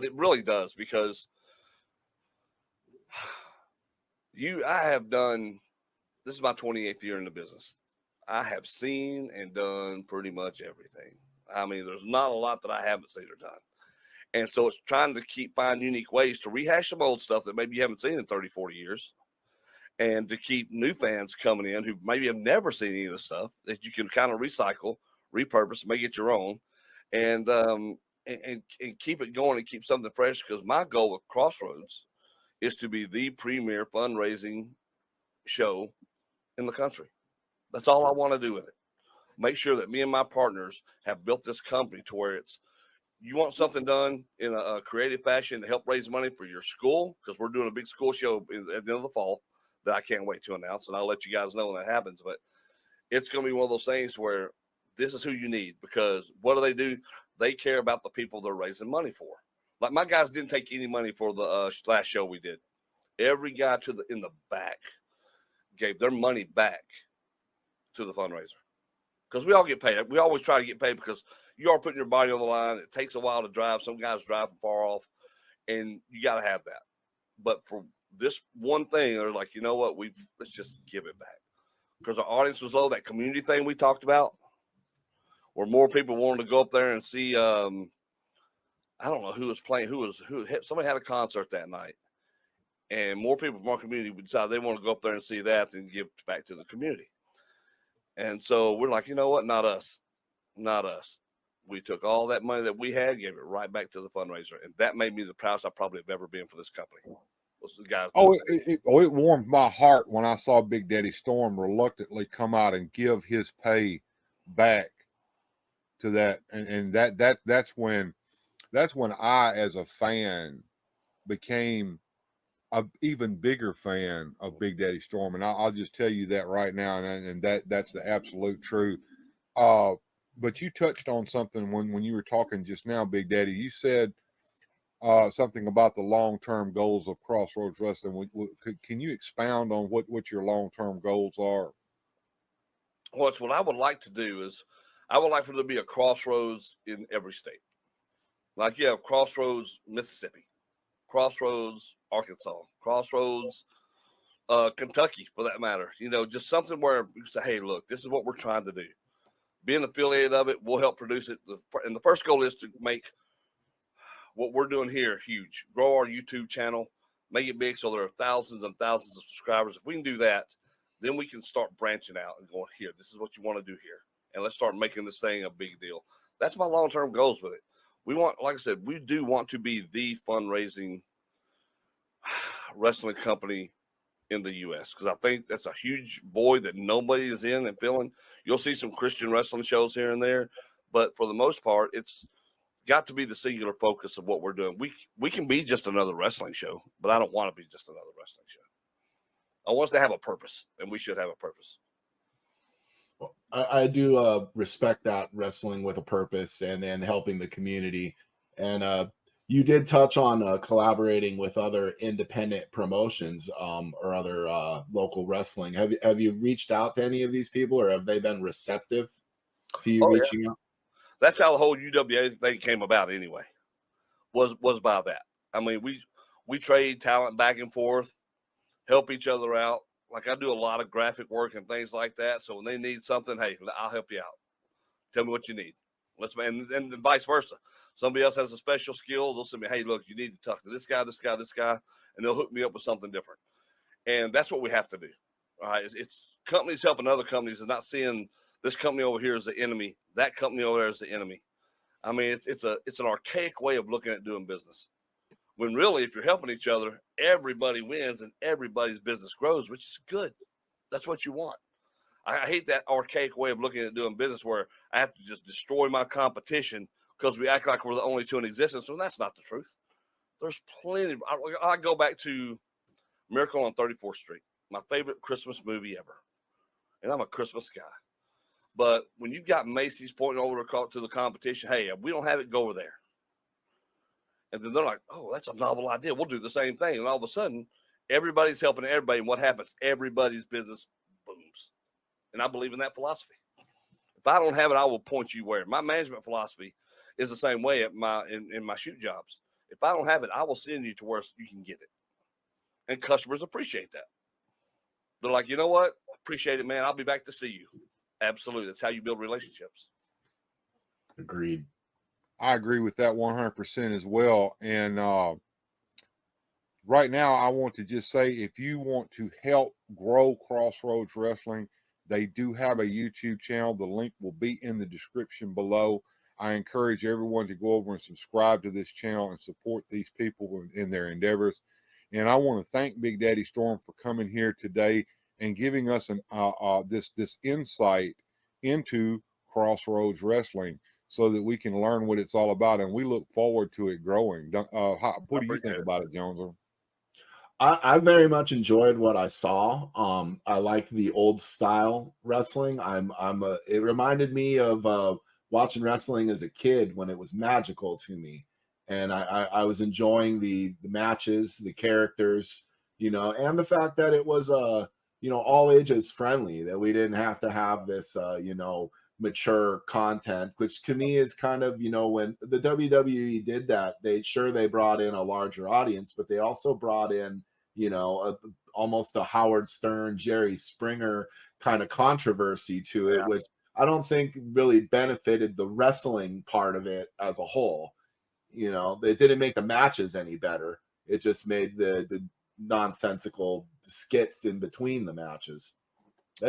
S3: it really does, because I have done, this is my 28th year in the business. I have seen and done pretty much everything. I mean, there's not a lot that I haven't seen or done. And so it's trying to find unique ways to rehash some old stuff that maybe you haven't seen in 30, 40 years, and to keep new fans coming in who maybe have never seen any of the stuff that you can kind of recycle, repurpose, make it your own, and keep it going and keep something fresh. Because my goal with Crossroads is to be the premier fundraising show in the country. That's all I want to do with it. Make sure that me and my partners have built this company to where you want something done in a creative fashion to help raise money for your school, because we're doing a big school show at the end of the fall that I can't wait to announce, and I'll let you guys know when that happens. But it's going to be one of those things where this is who you need, because what do? They care about the people they're raising money for. Like, my guys didn't take any money for the last show we did. Every guy in the back gave their money back to the fundraiser, because we all get paid. We always try to get paid, because you are putting your body on the line. It takes a while to drive. Some guys drive from far off, and you got to have that. But for this one thing, they're like, you know what? Let's just give it back, because our audience was low. That community thing we talked about, where more people wanted to go up there and see. I don't know who was playing. Somebody had a concert that night, and more people from our community decided they want to go up there and see that and give back to the community. And so we're like, you know what? Not us. We took all that money that we had, gave it right back to the fundraiser. And that made me the proudest I probably have ever been for this company. Those guys.
S10: It warmed my heart when I saw Big Daddy Storm reluctantly come out and give his pay back to that. And that's when I, as a fan, became an even bigger fan of Big Daddy Storm, and I'll just tell you that right now, and that's the absolute truth. But you touched on something when you were talking just now, Big Daddy. You said something about the long-term goals of Crossroads Wrestling. Can you expound on what your long-term goals are?
S3: Well, it's what I would like to do is I would like for there to be a Crossroads in every state. Like you have Crossroads, Mississippi, Crossroads, Arkansas, Crossroads, Kentucky, for that matter. You know, just something where you say, hey, look, this is what we're trying to do. Being affiliated of it, we'll help produce it. And the first goal is to make what we're doing here huge. Grow our YouTube channel, make it big so there are thousands and thousands of subscribers. If we can do that, then we can start branching out and going, here, this is what you want to do here. And let's start making this thing a big deal. That's my long-term goals with it. We want, like I said, we do want to be the fundraising wrestling company in the U.S. because I think that's a huge void that nobody is in and filling. You'll see some Christian wrestling shows here and there, but for the most part, it's got to be the singular focus of what we're doing. We can be just another wrestling show, but I don't want to be just another wrestling show. I want us to have a purpose, and we should have a purpose.
S11: Well, I do respect that, wrestling with a purpose and helping the community. And you did touch on collaborating with other independent promotions or other local wrestling. Have you reached out to any of these people, or have they been receptive to you reaching out?
S3: That's how the whole UWA thing came about anyway, was by that. I mean, we trade talent back and forth, help each other out. Like I do a lot of graphic work and things like that. So when they need something, hey, I'll help you out. Tell me what you need. And vice versa. Somebody else has a special skill. They'll send me, hey, look, you need to talk to this guy, and they'll hook me up with something different. And that's what we have to do. All right. It's companies helping other companies and not seeing this company over here as the enemy, that company over there is the enemy. I mean, it's an archaic way of looking at doing business. When really, if you're helping each other, everybody wins and everybody's business grows, which is good. That's what you want. I hate that archaic way of looking at doing business where I have to just destroy my competition because we act like we're the only two in existence. Well, that's not the truth. There's plenty. I go back to Miracle on 34th Street, my favorite Christmas movie ever. And I'm a Christmas guy. But when you've got Macy's pointing over to the competition, hey, we don't have it, go over there. And then they're like, oh, that's a novel idea. We'll do the same thing. And all of a sudden, everybody's helping everybody. And what happens? Everybody's business booms. And I believe in that philosophy. If I don't have it, I will point you where. My management philosophy is the same way in my shoot jobs. If I don't have it, I will send you to where you can get it. And customers appreciate that. They're like, you know what? Appreciate it, man. I'll be back to see you. Absolutely. That's how you build relationships.
S11: Agreed.
S10: I agree with that 100% as well. And right now, I want to just say, if you want to help grow Crossroads Wrestling, they do have a YouTube channel. The link will be in the description below. I encourage everyone to go over and subscribe to this channel and support these people in their endeavors. And I want to thank Big Daddy Storm for coming here today and giving us this insight into Crossroads Wrestling, so that we can learn what it's all about, and we look forward to it growing. What do you think about it, Jonezer?
S11: I very much enjoyed what I saw. I liked the old style wrestling. It reminded me of watching wrestling as a kid when it was magical to me, and I was enjoying the matches, the characters, and the fact that it was all ages friendly. That we didn't have to have this mature content, which to me is kind of, when the WWE did that, they brought in a larger audience, but they also brought in, almost a Howard Stern, Jerry Springer kind of controversy to it, which I don't think really benefited the wrestling part of it as a whole. It didn't make the matches any better. It just made the nonsensical skits in between the matches.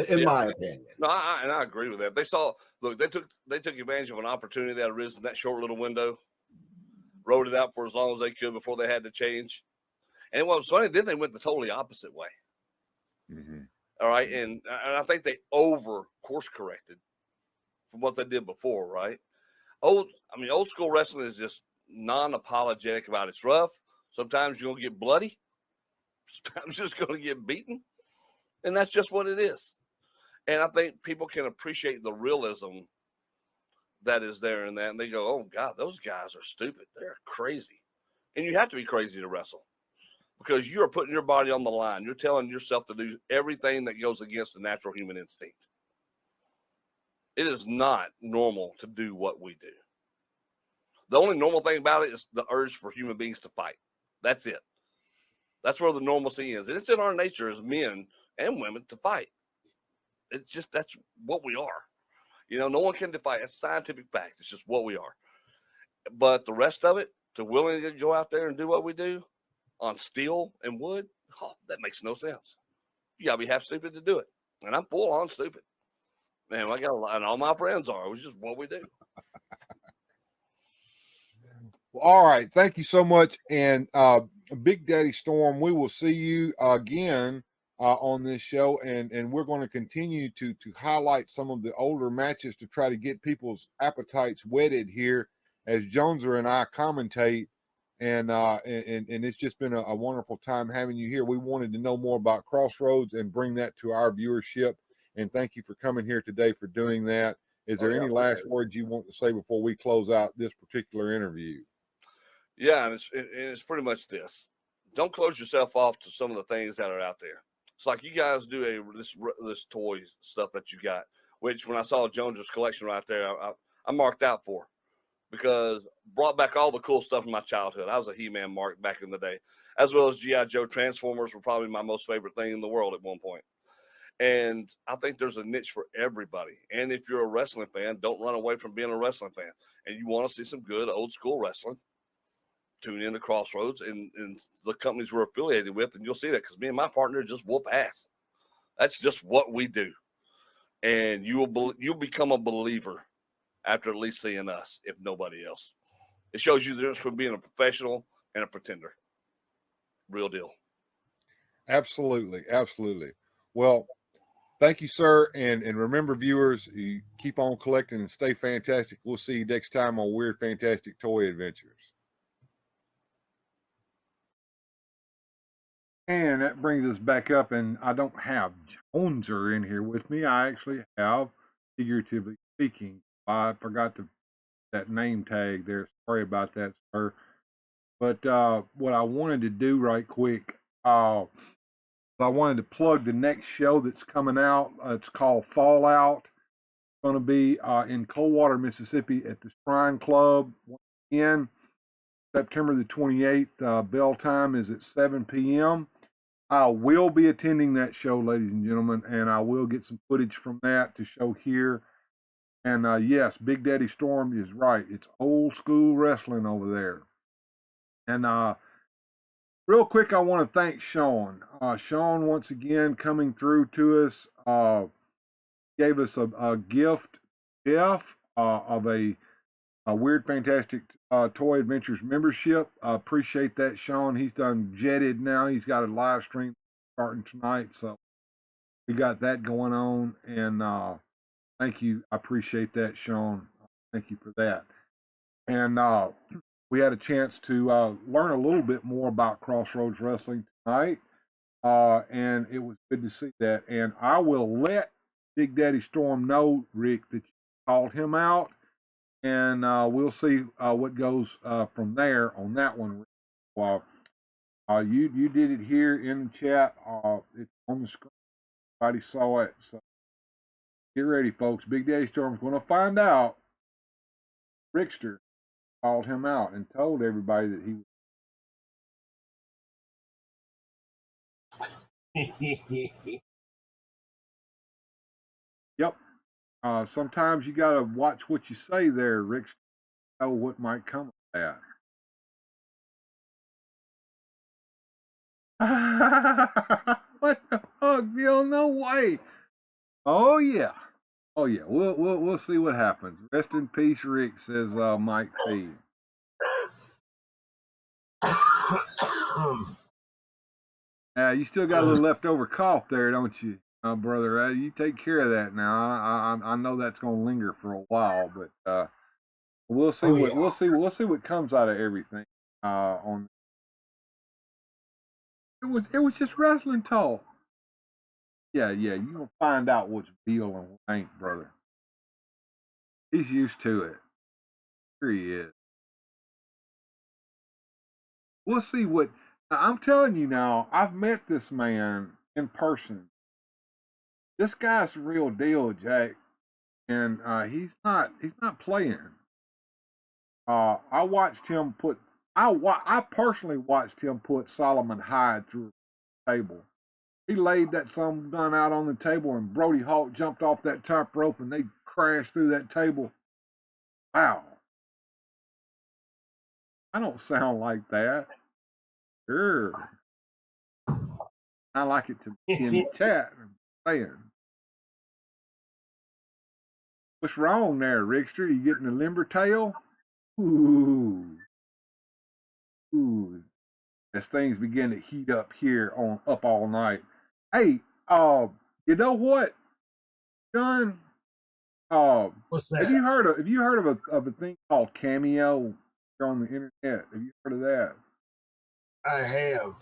S11: In my opinion.
S3: No, I agree with that. They took advantage of an opportunity that arose in that short little window, rode it out for as long as they could before they had to change. And what was funny, then they went the totally opposite way.
S10: Mm-hmm.
S3: All right. And I think they course corrected from what they did before, right? Old school wrestling is just non-apologetic about it's rough. Sometimes you're gonna get bloody, sometimes you're just gonna get beaten. And that's just what it is. And I think people can appreciate the realism that is there in that. And they go, oh, God, those guys are stupid. They're crazy. And you have to be crazy to wrestle because you are putting your body on the line. You're telling yourself to do everything that goes against the natural human instinct. It is not normal to do what we do. The only normal thing about it is the urge for human beings to fight. That's it. That's where the normalcy is. And it's in our nature as men and women to fight. It's just, that's what we are. You know, no one can defy it. It's scientific fact. It's just what we are. But the rest of it, to willing to go out there and do what we do on steel and wood, that makes no sense. You gotta be half stupid to do it. And I'm full on stupid. Man, I got a lot, and all my friends are. It was just what we do.
S10: Well, all right. Thank you so much. And Big Daddy Storm, we will see you again on this show. And we're going to continue to highlight some of the older matches to try to get people's appetites whetted here as Jonezer and I commentate. And it's just been a wonderful time having you here. We wanted to know more about Crossroads and bring that to our viewership. And thank you for coming here today for doing that. Is there any last words you want to say before we close out this particular interview?
S3: Yeah, and it's pretty much this. Don't close yourself off to some of the things that are out there. It's like you guys do this toy stuff that you got, which when I saw Jonezer's collection right there, I marked out for, because brought back all the cool stuff from my childhood. I was a He-Man mark back in the day, as well as G.I. Joe. Transformers were probably my most favorite thing in the world at one point. And I think there's a niche for everybody. And if you're a wrestling fan, don't run away from being a wrestling fan. And you want to see some good old school wrestling, tune in to Crossroads and the companies we're affiliated with, and you'll see that, because me and my partner just whoop ass. That's just what we do. And you'll become a believer after at least seeing us, if nobody else. It shows you the difference between being a professional and a pretender. Real deal.
S10: Absolutely. Absolutely. Well, thank you, sir. And remember, viewers, you keep on collecting and stay fantastic. We'll see you next time on Weird Fantastic Toy Adventures.
S6: And that brings us back up, and I don't have Jonezer in here with me. I actually have Figuratively Speaking. I forgot that name tag there. Sorry about that, sir. But what I wanted to do right quick, I wanted to plug the next show that's coming out. It's called Fallout. It's going to be in Coldwater, Mississippi at the Shrine Club. Once again, September the 28th. Bell time is at 7 p.m. I will be attending that show, ladies and gentlemen, and I will get some footage from that to show here. And yes, Big Daddy Storm is right. It's old school wrestling over there. And real quick, I want to thank Sean. Sean, once again, coming through to us, gave us a gift, Jeff, of a Weird Fantastic Toy Adventures membership. Appreciate that, Sean. He's done jetted now. He's got a live stream starting tonight, so we got that going on. And thank you. I appreciate that, Sean. Thank you for that. And we had a chance to learn a little bit more about Crossroads Wrestling tonight, and it was good to see that. And I will let Big Daddy Storm know, Rick, that you called him out, and we'll see what goes from there on that one. You did it here in the chat. It's on the screen. Everybody saw it. So get ready, folks. Big Daddy Storm's going to find out. Rickster called him out and told everybody that he was. Yep. Sometimes you got to watch what you say there, Rick, to know what might come of that. What the fuck, Bill? No way. Oh yeah. Oh yeah. We'll see what happens. Rest in peace, Rick, says Mike P. You still got a little leftover cough there, don't you, brother? You take care of that now. I know that's gonna linger for a while, but we'll see we'll see what comes out of everything. On it was just wrestling talk. Yeah, you're gonna find out what's real and what ain't, brother. He's used to it. Here he is. We'll see what. I'm telling you now, I've met this man in person. This guy's the real deal, Jack, and he's not playing. I watched him put. I personally watched him put Solomon Hyde through a table. He laid that some gun out on the table, and Brody Hawk jumped off that top rope, and they crashed through that table. Wow. I don't sound like that. Sure. I like it to be in the chat. Saying. What's wrong there, Rickster? You getting a limber tail? Ooh. Ooh. As things begin to heat up here on Up All Night. Hey, you know what, John?
S5: What's that?
S6: Have you heard of a thing called Cameo on the internet? Have you heard of that?
S5: I have.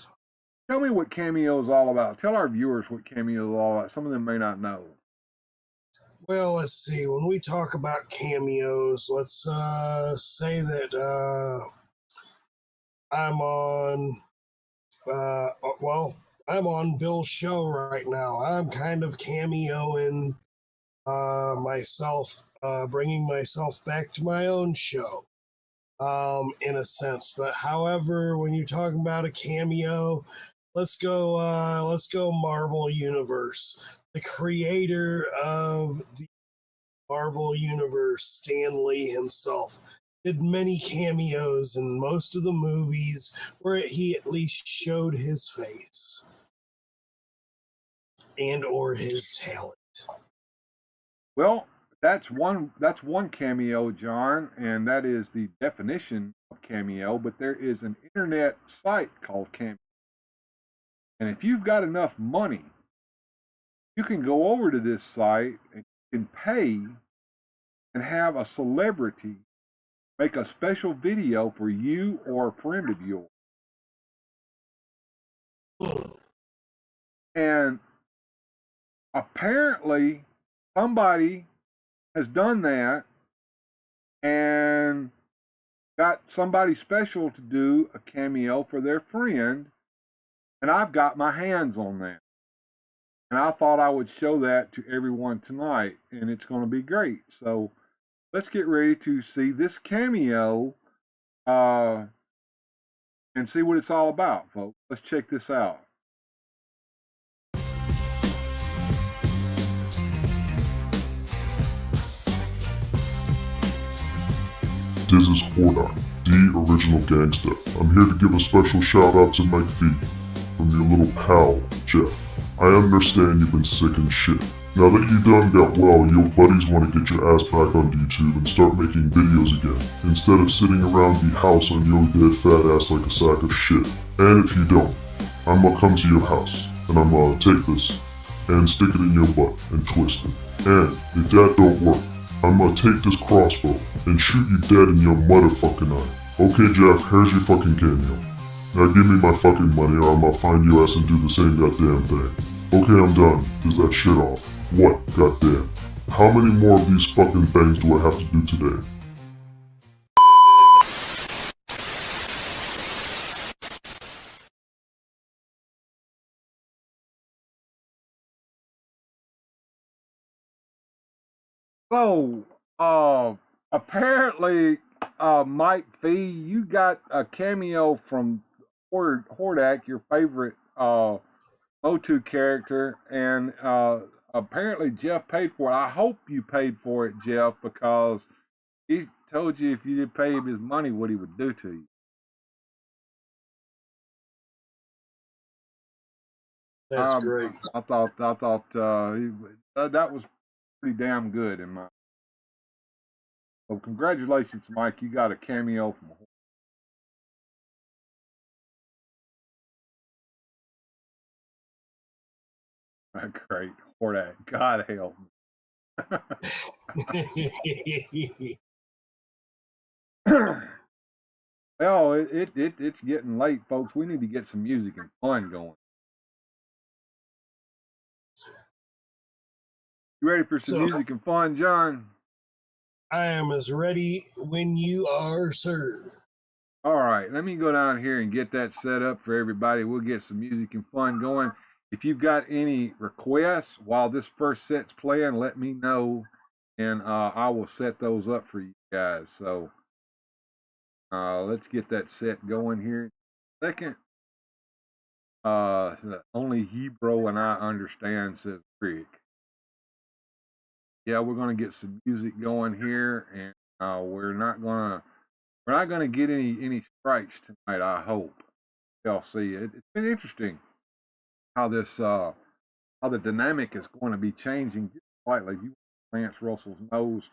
S6: Tell me what Cameo is all about. Tell our viewers what Cameo is all about. Some of them may not know.
S5: Well, let's see. When we talk about cameos, let's say that I'm on. I'm on Bill's show right now. I'm kind of cameoing myself, bringing myself back to my own show, in a sense. But however, when you're talking about a cameo, let's go Marvel Universe. The creator of the Marvel Universe, Stan Lee himself, did many cameos in most of the movies where he at least showed his face and or his talent.
S6: Well, that's one cameo, John, and that is the definition of cameo. But there is an internet site called Cameo, and if you've got enough money, you can go over to this site and you can pay and have a celebrity make a special video for you or a friend of yours. And apparently somebody has done that and got somebody special to do a cameo for their friend, and I've got my hands on that. And I thought I would show that to everyone tonight, and it's going to be great. So let's get ready to see this cameo and see what it's all about, folks. Let's check this out.
S12: This is Horde, the original gangster. I'm here to give a special shout out to Mike V from your little pal, Jeff. I understand you've been sick and shit. Now that you done got well, your buddies want to get your ass back on YouTube and start making videos again, instead of sitting around the house on your dead fat ass like a sack of shit. And if you don't, I'm gonna come to your house, and I'm gonna take this, and stick it in your butt, and twist it. And if that don't work, I'm gonna take this crossbow and shoot you dead in your motherfucking eye. Okay, Jeff, here's your fucking cameo. Now give me my fucking money or I'm gonna find your ass and do the same goddamn thing. Okay, I'm done. Is that shit off? What? Goddamn. How many more of these fucking things do I have to do today?
S6: So, apparently, Mike V, you got a cameo from Hordak, your favorite Motu character, and apparently Jeff paid for it. I hope you paid for it, Jeff, because he told you if you didn't pay him his money, what he would do to you.
S5: That's great.
S6: I thought that was pretty damn good in my. So congratulations, Mike. You got a cameo from Great. Hordak. God help me. Well, it's getting late, folks. We need to get some music and fun going. You ready for some music and fun, John?
S5: I am as ready when you are, sir.
S6: All right, let me go down here and get that set up for everybody. We'll get some music and fun going. If you've got any requests while this first set's playing, let me know, and I will set those up for you guys. So let's get that set going here. Second, only Hebrew and I understand, says Rick. Yeah, we're gonna get some music going here, and we're not gonna get any strikes tonight. I hope. Y'all see it. It's been interesting how this how the dynamic is going to be changing just slightly. If you want Lance Russell's nose,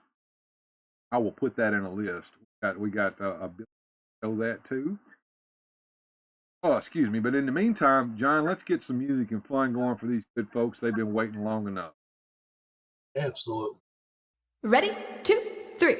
S6: I will put that in a list. We got a bit to show that too. Oh, excuse me. But in the meantime, John, let's get some music and fun going for these good folks. They've been waiting long enough.
S5: Absolutely.
S13: Ready? 2, 3.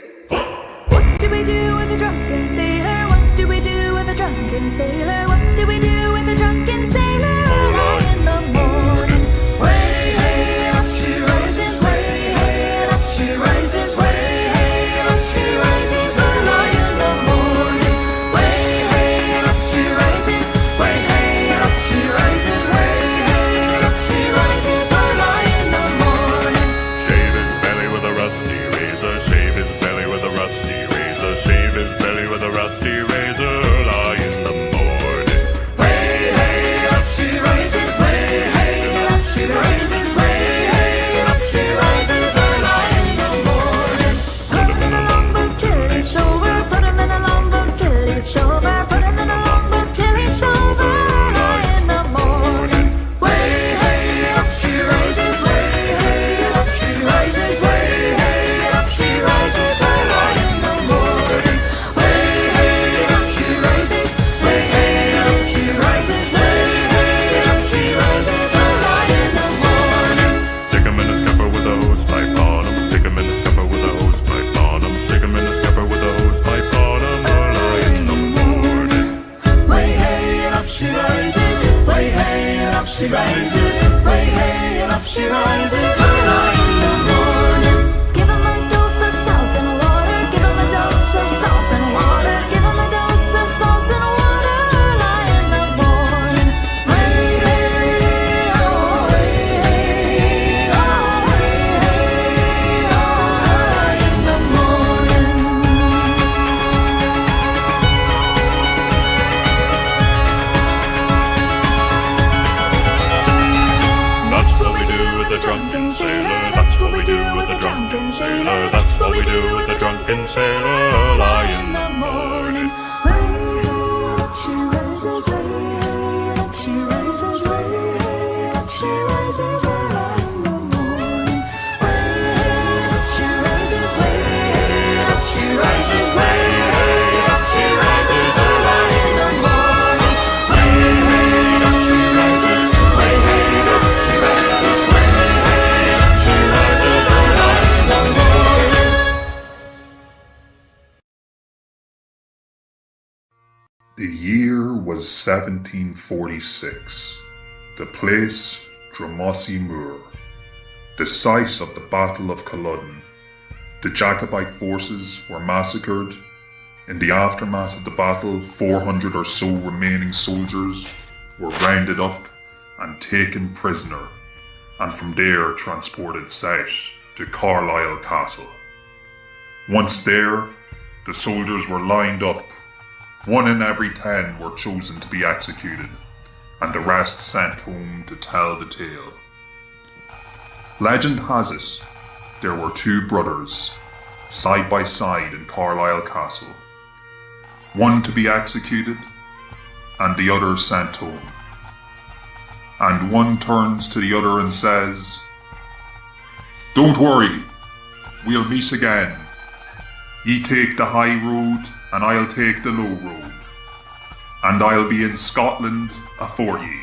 S13: What do we do with a drunken sailor? What do we do with a drunken sailor? What do we do with a drunken sailor? Early in the morning, way hey up she rises, way hey up she rises, way hey up she rises. Early in the morning, way hey up she rises, way hey up she rises, way hey up she rises. Early in the morning.
S14: Shave his belly with a rusty razor, shave his belly with a rusty razor, shave his belly with a rusty razor. Early in the morning,
S13: Way hey up she rises, way hey up she rises, way hey up she rises. Early in the morning. Put him in a longboat till he's sober. Put him in a longboat till he's sober. Put him in a longboat till he's sober. Early in the morning. Way hey up she rises, way hey up she rises, way hey up she rises. Early in the morning. Way hey up she rises, way hey up she rises, way hey up she rises. Early in the morning.
S14: stick him in a scupper with a hose pipe on him, stick him in a scupper with a hose pipe on him, stick him in a scupper with a hose pipe on him. Early in the morning,
S13: Way hey and up she rises, way hey and up she rises, way hey and up she rises. Early in the morning. Give him a dose of salt and water, give him a dose of salt and water, give him a dose of salt and water. Early in the morning. Way hey oh, way hey oh, way hey oh. Early in the morning.
S14: that's what we do with the drunken sailor, that's what we do with the drunken sailor, that's what we do with the drunken sailor. Early in the morning,
S13: Way up she rises, way up she rises, way up she rises. Early in the morning. Way up she rises, way up she rises, way up she rises. Early in the morning. Way up she rises, way up she rises, way up she rises. Early in the morning.
S12: The year was 1746. The place, Dromossie Moor. The site of the Battle of Culloden. The Jacobite forces were massacred. In the aftermath of the battle, 400 or so remaining soldiers were rounded up and taken prisoner, and from there transported south to Carlisle Castle. Once there, the soldiers were lined up. 1 in every 10 were chosen to be executed, and the rest sent home to tell the tale. Legend has it, there were 2 brothers, side by side in Carlisle Castle. One to be executed, and the other sent home. And one turns to the other and says, "Don't worry, we'll meet again. Ye take the high road, and I'll take the low road. And I'll be in Scotland afore ye."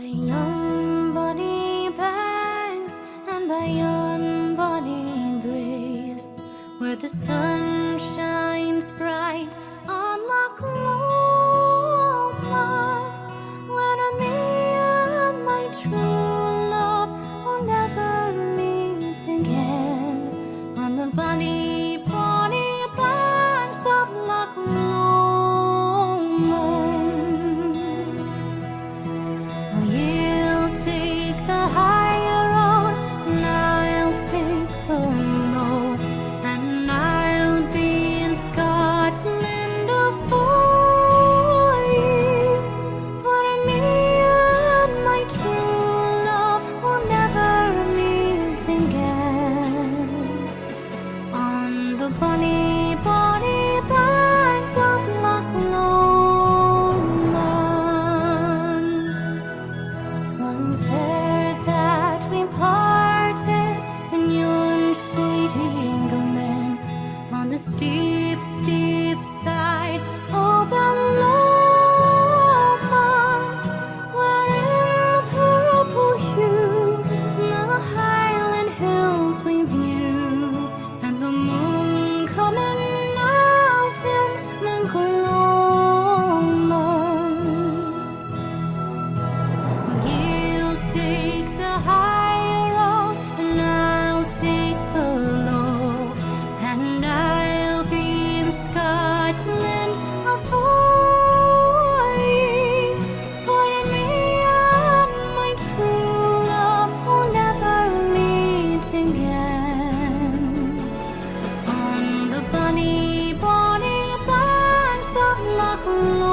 S13: young bonny banks and by young bonny graves, where the sun shines bright on Loch Lomond, where me and my true love will never meet again, on the bonny, bonny banks of Loch Lomond. You'll take the higher road, and I'll take the low, and I'll be in Scotland for you. For me and my true love will never meet again, on the bonny, bonny banks of Loch Lomond. 'Twas there that we parted in yon shady glen, on the steep, steep side of Balomon, where in the purple hue the Highland hills we view, and the moon coming out in the gloaming. You'll take the high road, and I'll take the low, and I'll be in Scotland for you. For me and my true love will never meet again, on the bonny, bonny banks of Loch Lomond.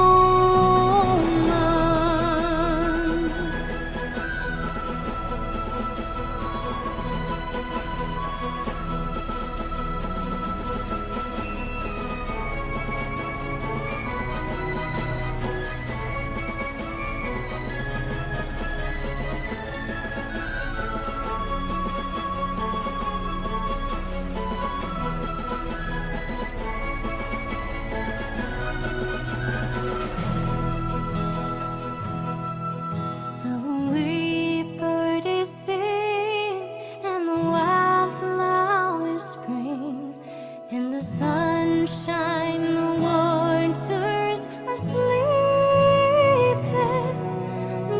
S13: The wee birdies sing, and the wildflowers spring. In the sunshine, the waters are sleeping,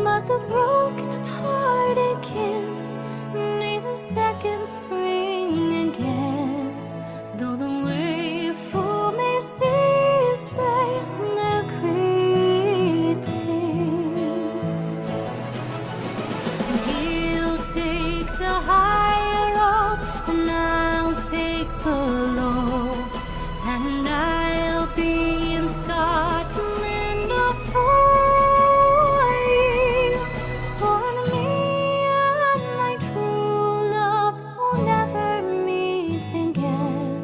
S13: but the broken-hearted kids need a second spring again. Though the wayful may cease from their greeting, he'll take the high road, and I'll take the low, and I'll be in Scotland for you. For me and my true love will never meet again,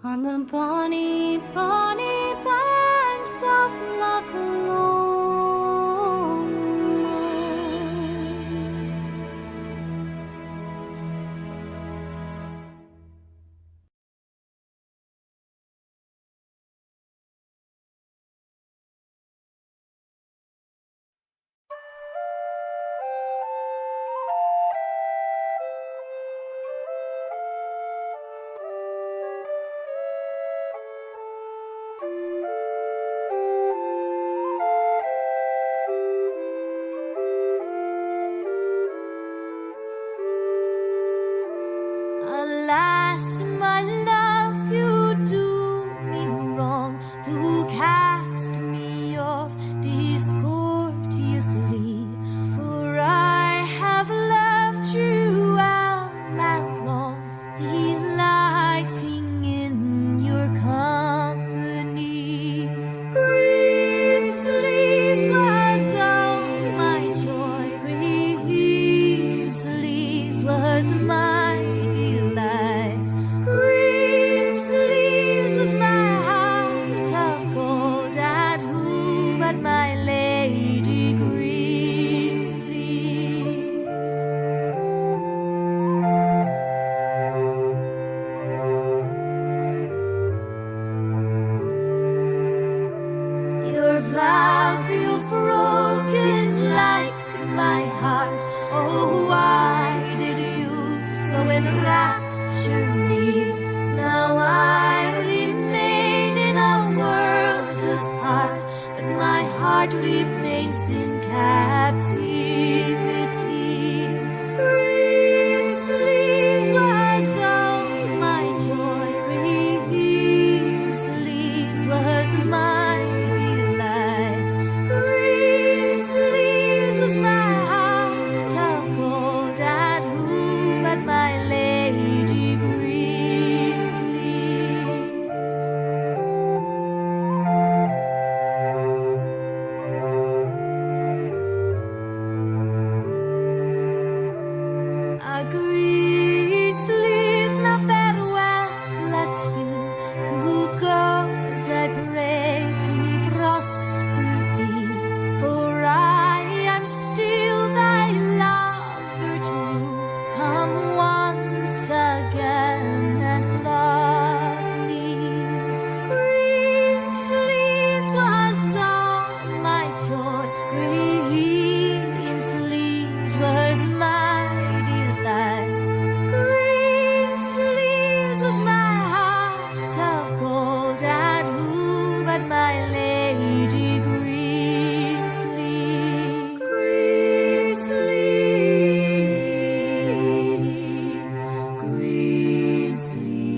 S13: on the bonny, bonny banks of Loch Lomond. Alas, my love, you do me wrong to cast me off discourteously, for I have loved you all night long, delighting in your company. Green sleeves was all my joy, green sleeves was my delights. Green sleeves was my heart of gold, and who but my lady green sleeves? Your vows you've broken heart. Oh, why did you so enrapture me? Now I remain in a world apart, but my heart remains in captivity. Green sleeves was all my joy. Green sleeves was my delight. Green sleeves was my heart of gold. And who but my lady green sleeves? Green sleeves, now farewell, let you to God I pray to prosper thee, for I am still thy lover true. Come once again and love me. Green sleeves was all my joy. Green sleeves was my delight. Green sleeves was my heart of gold. And who but my lady green sleeves? Green sleeves, green sleeves,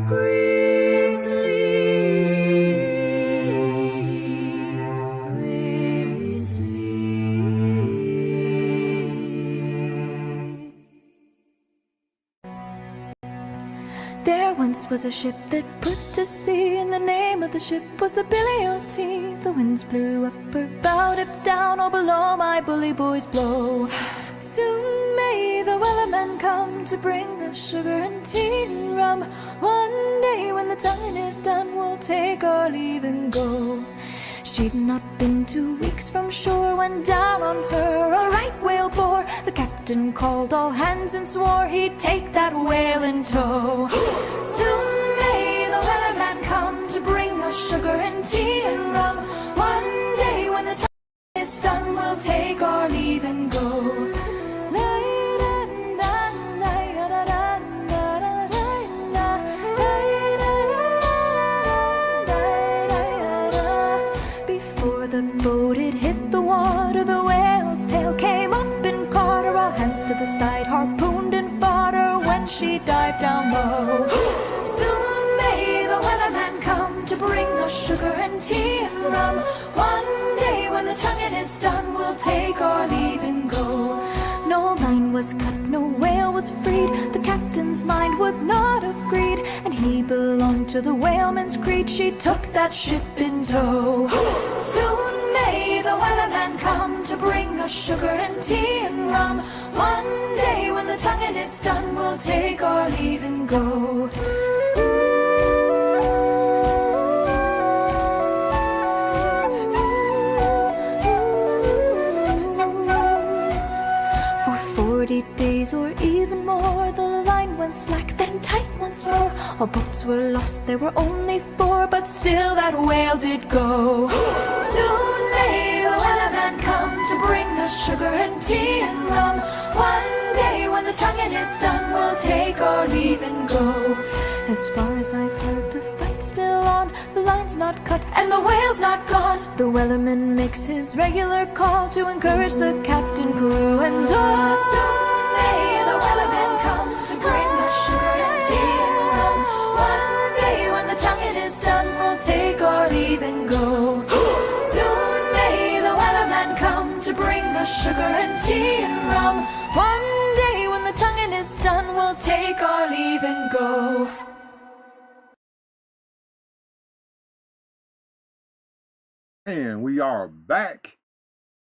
S13: green sleeves, green
S15: There once was a ship that put to sea, and the name of the ship was the Billy O.T. The winds blew up her bow, dip down, or below my bully boys blow. Soon may the wellerman come to bring us sugar and tea and rum. One day when the tonguing is done, we'll take our leave and go. She'd not been 2 weeks from shore when down on her a right whale bore. The captain called all hands and swore he'd take that whale in tow. Soon may the wellerman come to bring us sugar and tea and rum. One day when the time is done, we'll take our leave and go. Before the boat had hit the water, the whale's tail came up and caught her. All hands to the side, harpooned and fought her when she dived down low. Soon may the wellerman come to bring us sugar and tea and rum. One day when the tonguing is done, we'll take our leave and go. No line was cut, no whale was freed. The captain's mind was not of greed, and he belonged to the whaleman's creed. She took that ship in tow. Soon may the wellerman come to bring us sugar and tea and rum. One day when the tonguing is done, we'll take our leave and go. For 40 days or even more, the line went slack, then tight once more. All boats were lost, there were only 4, but still that whale did go. Soon may the wellerman come to bring us sugar and tea and rum. One day when the tonguing is done, we'll take our leave and go. As far as I've heard, the fight's still on, the line's not cut and the whale's not gone. The wellerman makes his regular call to encourage the captain, crew, and all. Soon may the wellerman come to bring us sugar and tea and rum. One day when the tonguing is done, we'll take our leave and go. Soon may the wellerman come to bring us sugar and tea and rum. One day when the tonguing is done, we'll take our leave and go.
S6: And we are back,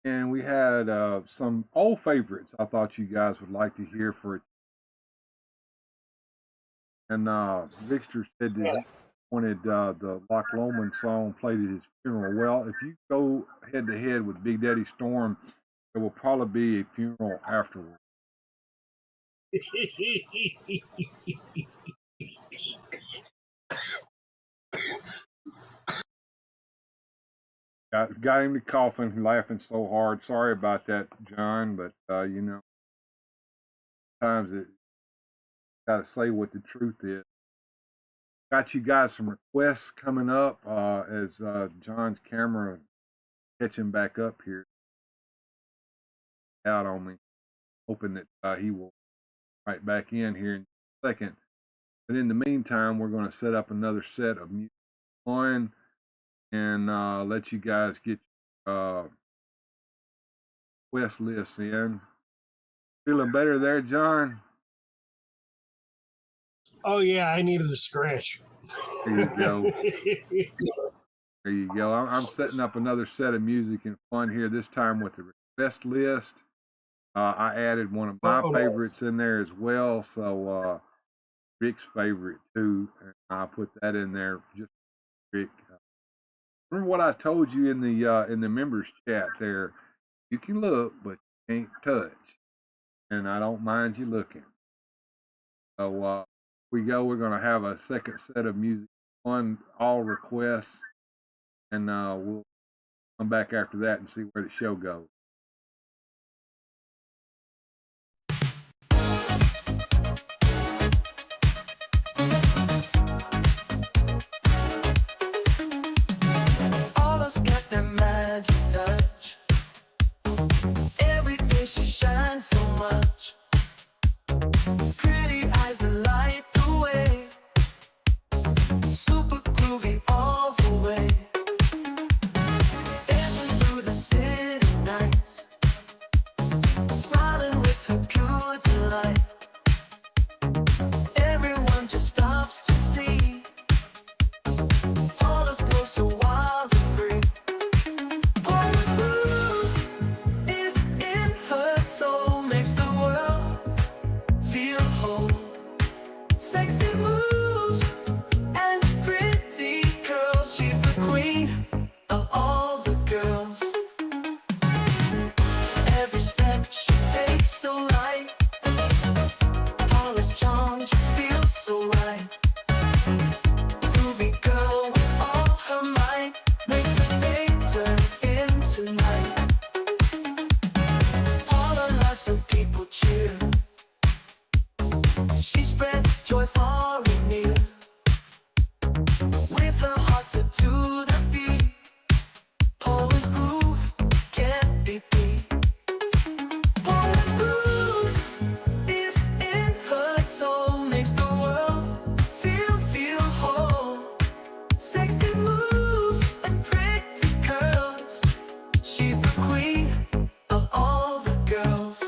S6: and we had some old favorites I thought you guys would like to hear for it. And Victor said that he wanted the Loch Lomond song played at his funeral. Well, if you go head to head with Big Daddy Storm, there will probably be a funeral afterward. got him to coughing, laughing so hard. Sorry about that, John, but you know, sometimes it got to say what the truth is. Got you guys some requests coming up as John's camera catching back up here. Out on me, hoping that he will right back in here in a second. But in the meantime, we're going to set up another set of music on and let you guys get request lists in. Feeling better there, John?
S5: Oh yeah, I needed a scratch.
S6: There you go. There you go. I'm setting up another set of music and fun here, this time with the request list. I added one of my favorites in there as well, so Rick's favorite too. And I put that in there just for Rick. Remember what I told you in the members chat there? You can look, but you can't touch, and I don't mind you looking. So we go. We're going to have a second set of music on all requests, and we'll come back after that and see where the show goes.
S8: Got that magic touch. Every day she shines so much. Pretty eyes that light the way. Super groovy all the way. Dancing through the city nights. Smiling with her pure delight. Everyone just stops to see. All us close to wild and free. Sexy moves and pretty curls. She's the queen of all the girls. Every step she takes so light. Polished charm just feels so right. Groovy girl with all her might makes the day turn into night. All her lives and people cheer. She spreads joy far and near. With her heart set to the beat. Paula's groove can't be beat. Paula's groove is in her soul. Makes the world feel whole. Sexy moves and pretty curls. She's the queen of all the girls.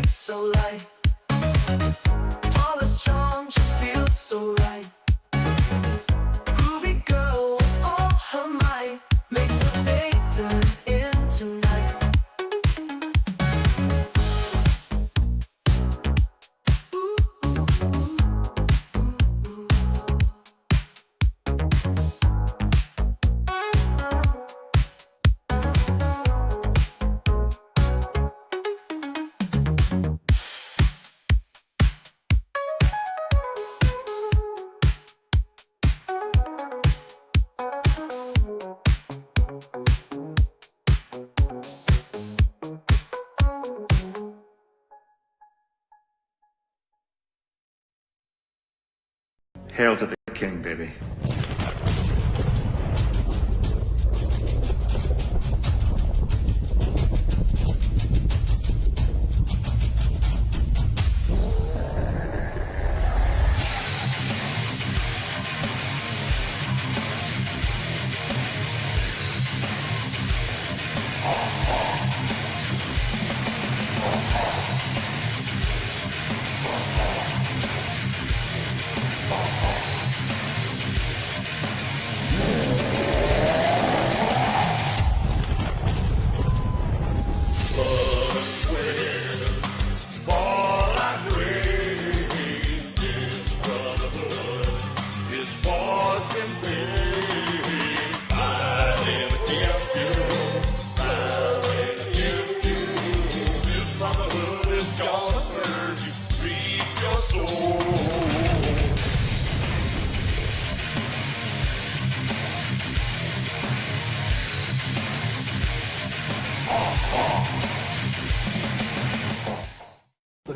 S8: So light, Paula's charm just feels so right. Groovy girl with all her might makes the day turn into night.
S16: Hail to the king, baby.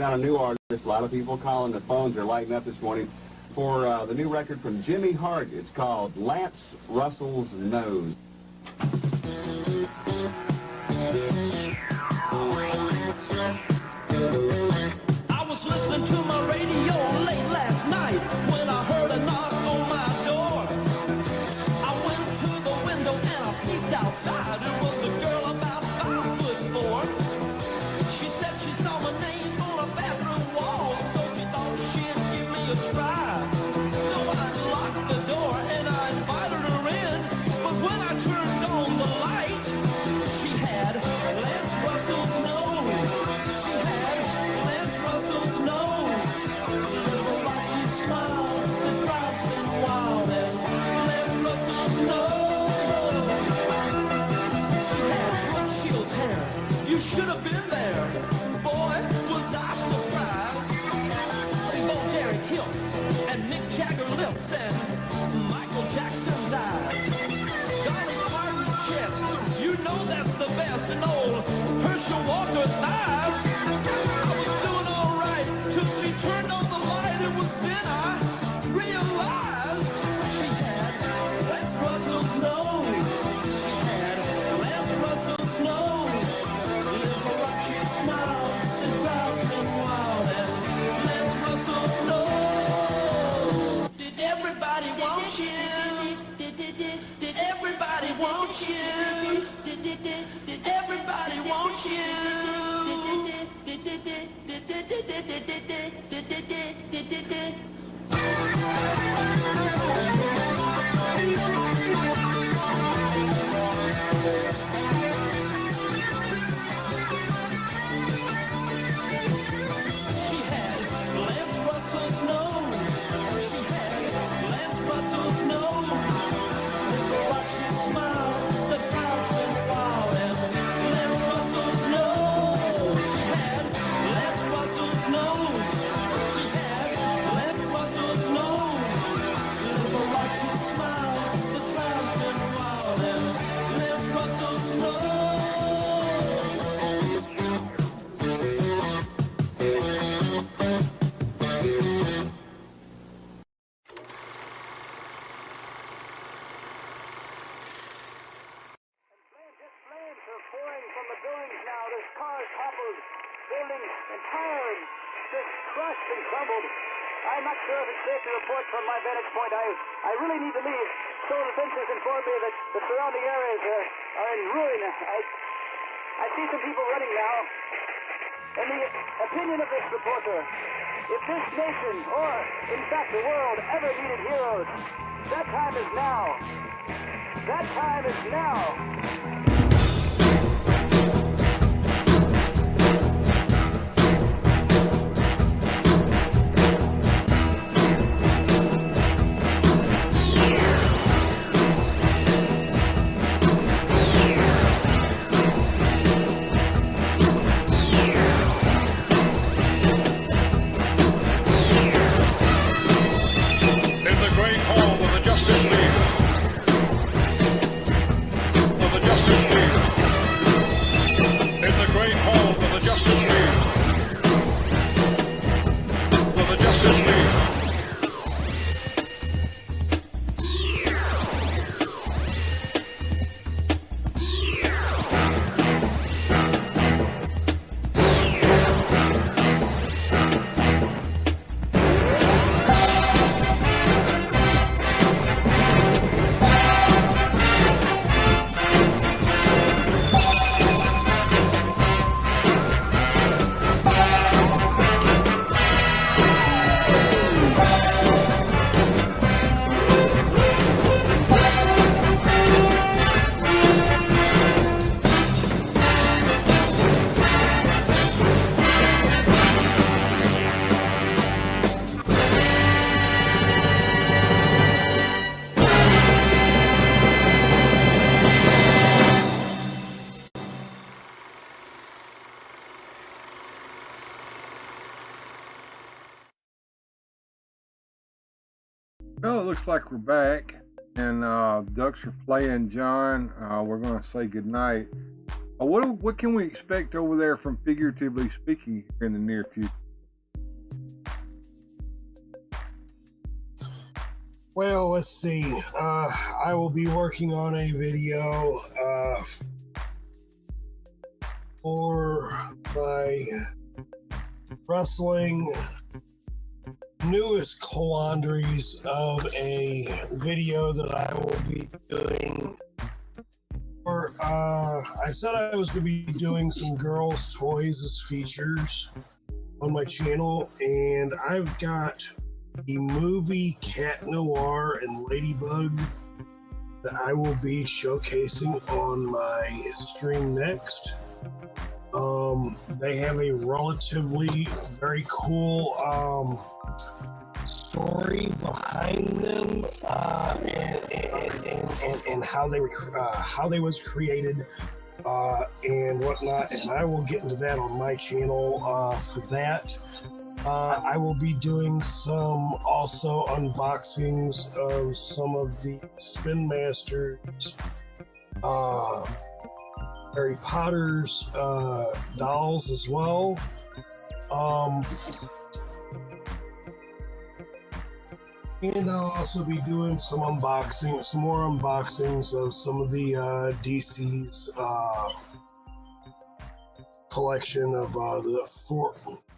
S17: down a new artist. A lot of people calling. The phones are lighting up this morning for the new record from Jimmy Hart. It's called Lance Russell's Nose.
S8: I was listening to my radio late last night when I heard a knock on my door. I went to the window and I peeped outside. It was a girl about 5'4". She said she saw my name on a bathroom wall, so she thought she'd give me a try. So I locked the door and I invited her in. But when I turned on the light, she had Lance Russell's nose. She had Lance Russell's nose. Little rocky smile that drives me wild, and Lance Russell's nose. She had Brooke Shields' hair. You should have been there. Boy, was I surprised. Bo Derek Hill and Mick Jagger lips and Michael Jackson's eyes. Dolly Parton's chest. You know that's the best. And old Herschel Walker's thighs. I was doing all right till she turned on the light. It was then I realized she had Lance Russell's nose. She had Lance Russell's nose. Little rocky smile that drives me wild, and Lance Russell's nose. Did everybody want you? Did everybody want you? Did everybody want you? She had Lance Russell's nose. She had Lance Russell's nose. Little rocky smile that drives me wild, and Lance Russell's nose. She had Lance Russell's nose. She had Lance Russell's nose. Little rocky smile that drives me wild, and Lance Russell's nose.
S18: Flames are pouring from the buildings now. There's cars toppled, buildings entirely just crushed and crumbled. I'm not sure if it's safe to report from my vantage point. I really need to leave. Civil Defense has informed me that the surrounding areas are in ruin. I see some people running now. In the opinion of this reporter, if this nation, or in fact the world, ever needed heroes, that time is now. That time is now.
S12: In the great hall of the Justice League. Of the Justice League. In the great hall of the Justice League. Of the Justice League.
S6: Well, it looks like we're back, and Ducks are playing John. We're going to say goodnight. What can we expect over there from Figuratively Speaking in the near future?
S5: Well, let's see. I will be working on a video for my wrestling newest quandaries of a video that I will be doing. Or I said I was going to be doing some girls' toys as features on my channel, and I've got the movie Cat Noir and Ladybug that I will be showcasing on my stream next. They have a relatively very cool story behind them, and how they was created, and whatnot. And I will get into that on my channel for that. I will be doing some also unboxings of some of the Spin Masters, Harry Potter's dolls as well. And I'll also be doing some more unboxings of some of the DC's collection of the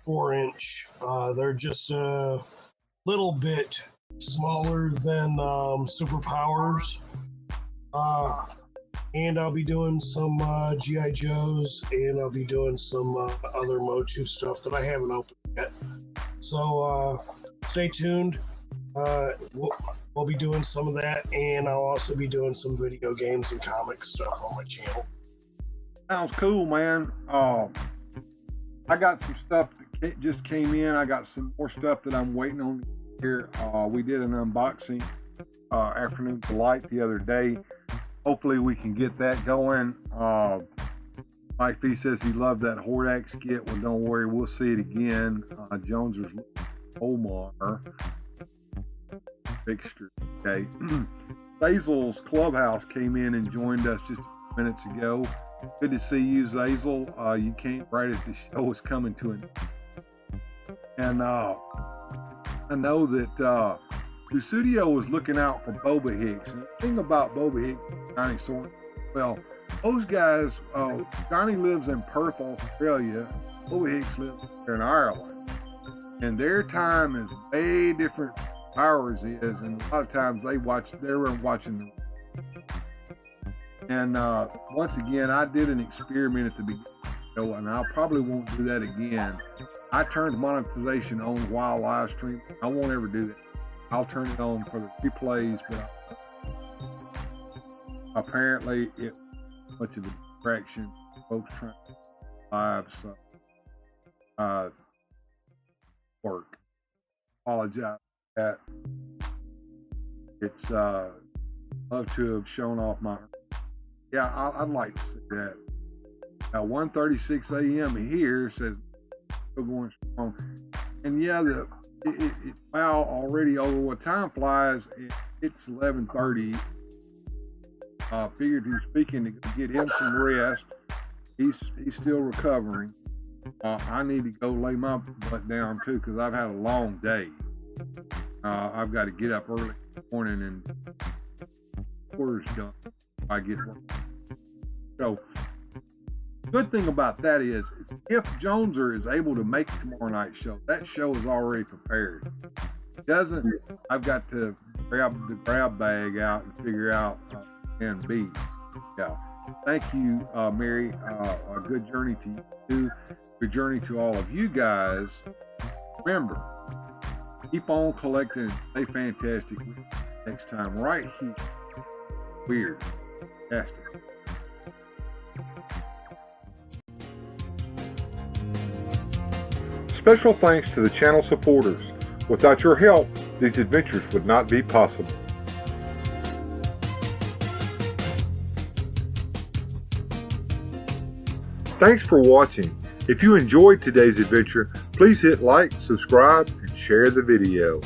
S5: 4-inch. They're just a little bit smaller than Superpowers. And I'll be doing some G.I. Joes, and I'll be doing some other Motu stuff that I haven't opened yet. So stay tuned. We'll be doing some of that, and I'll also be doing some video games and comic stuff on my channel.
S6: Sounds cool, man. I got some stuff that just came in. I got some more stuff that I'm waiting on here. We did an unboxing Afternoon Delight the other day. Hopefully we can get that going. Mike V says he loved that Horde skit. Well, don't worry, we'll see it again. Jonezer's Omar fixture. Okay. Zazel's Clubhouse came in and joined us just minutes ago. Good to see you, Zazel. You came right as the show was coming to an end. And I know that Studio was looking out for Boba Hicks. And the thing about Boba Hicks and Johnny Sorn, well, those guys, Johnny lives in Perth, Australia. Boba Hicks lives here in Ireland. And their time is way different than ours is. And a lot of times they were watching them. And once again, I did an experiment at the beginning, and I probably won't do that again. I turned monetization on while live streaming. I won't ever do that. I'll turn it on for the replays, but apparently it was much of a distraction. Folks trying to live, so work. Apologize for that. It's love to have shown off my. Yeah, I'd like to see that. 1:36 a.m. here says still going strong, and yeah, wow, already over what time flies. It's 11:30. Figuretively Speaking, to get him some rest. He's still recovering. I need to go lay my butt down too, because I've had a long day. I've got to get up early in the morning and quarters done. I get work. So, good thing about that is if Jonezer is able to make tomorrow night's show, that show is already prepared. Doesn't, I've got to grab the grab bag out and figure out and be. Yeah. Thank you, Mary. A good journey to you. Good journey to all of you guys. Remember, keep on collecting. Stay fantastic. Next time, right here. Weird. Fantastic. Special thanks to the channel supporters. Without your help, these adventures would not be possible. Thanks for watching. If you enjoyed today's adventure, please hit like, subscribe, and share the video.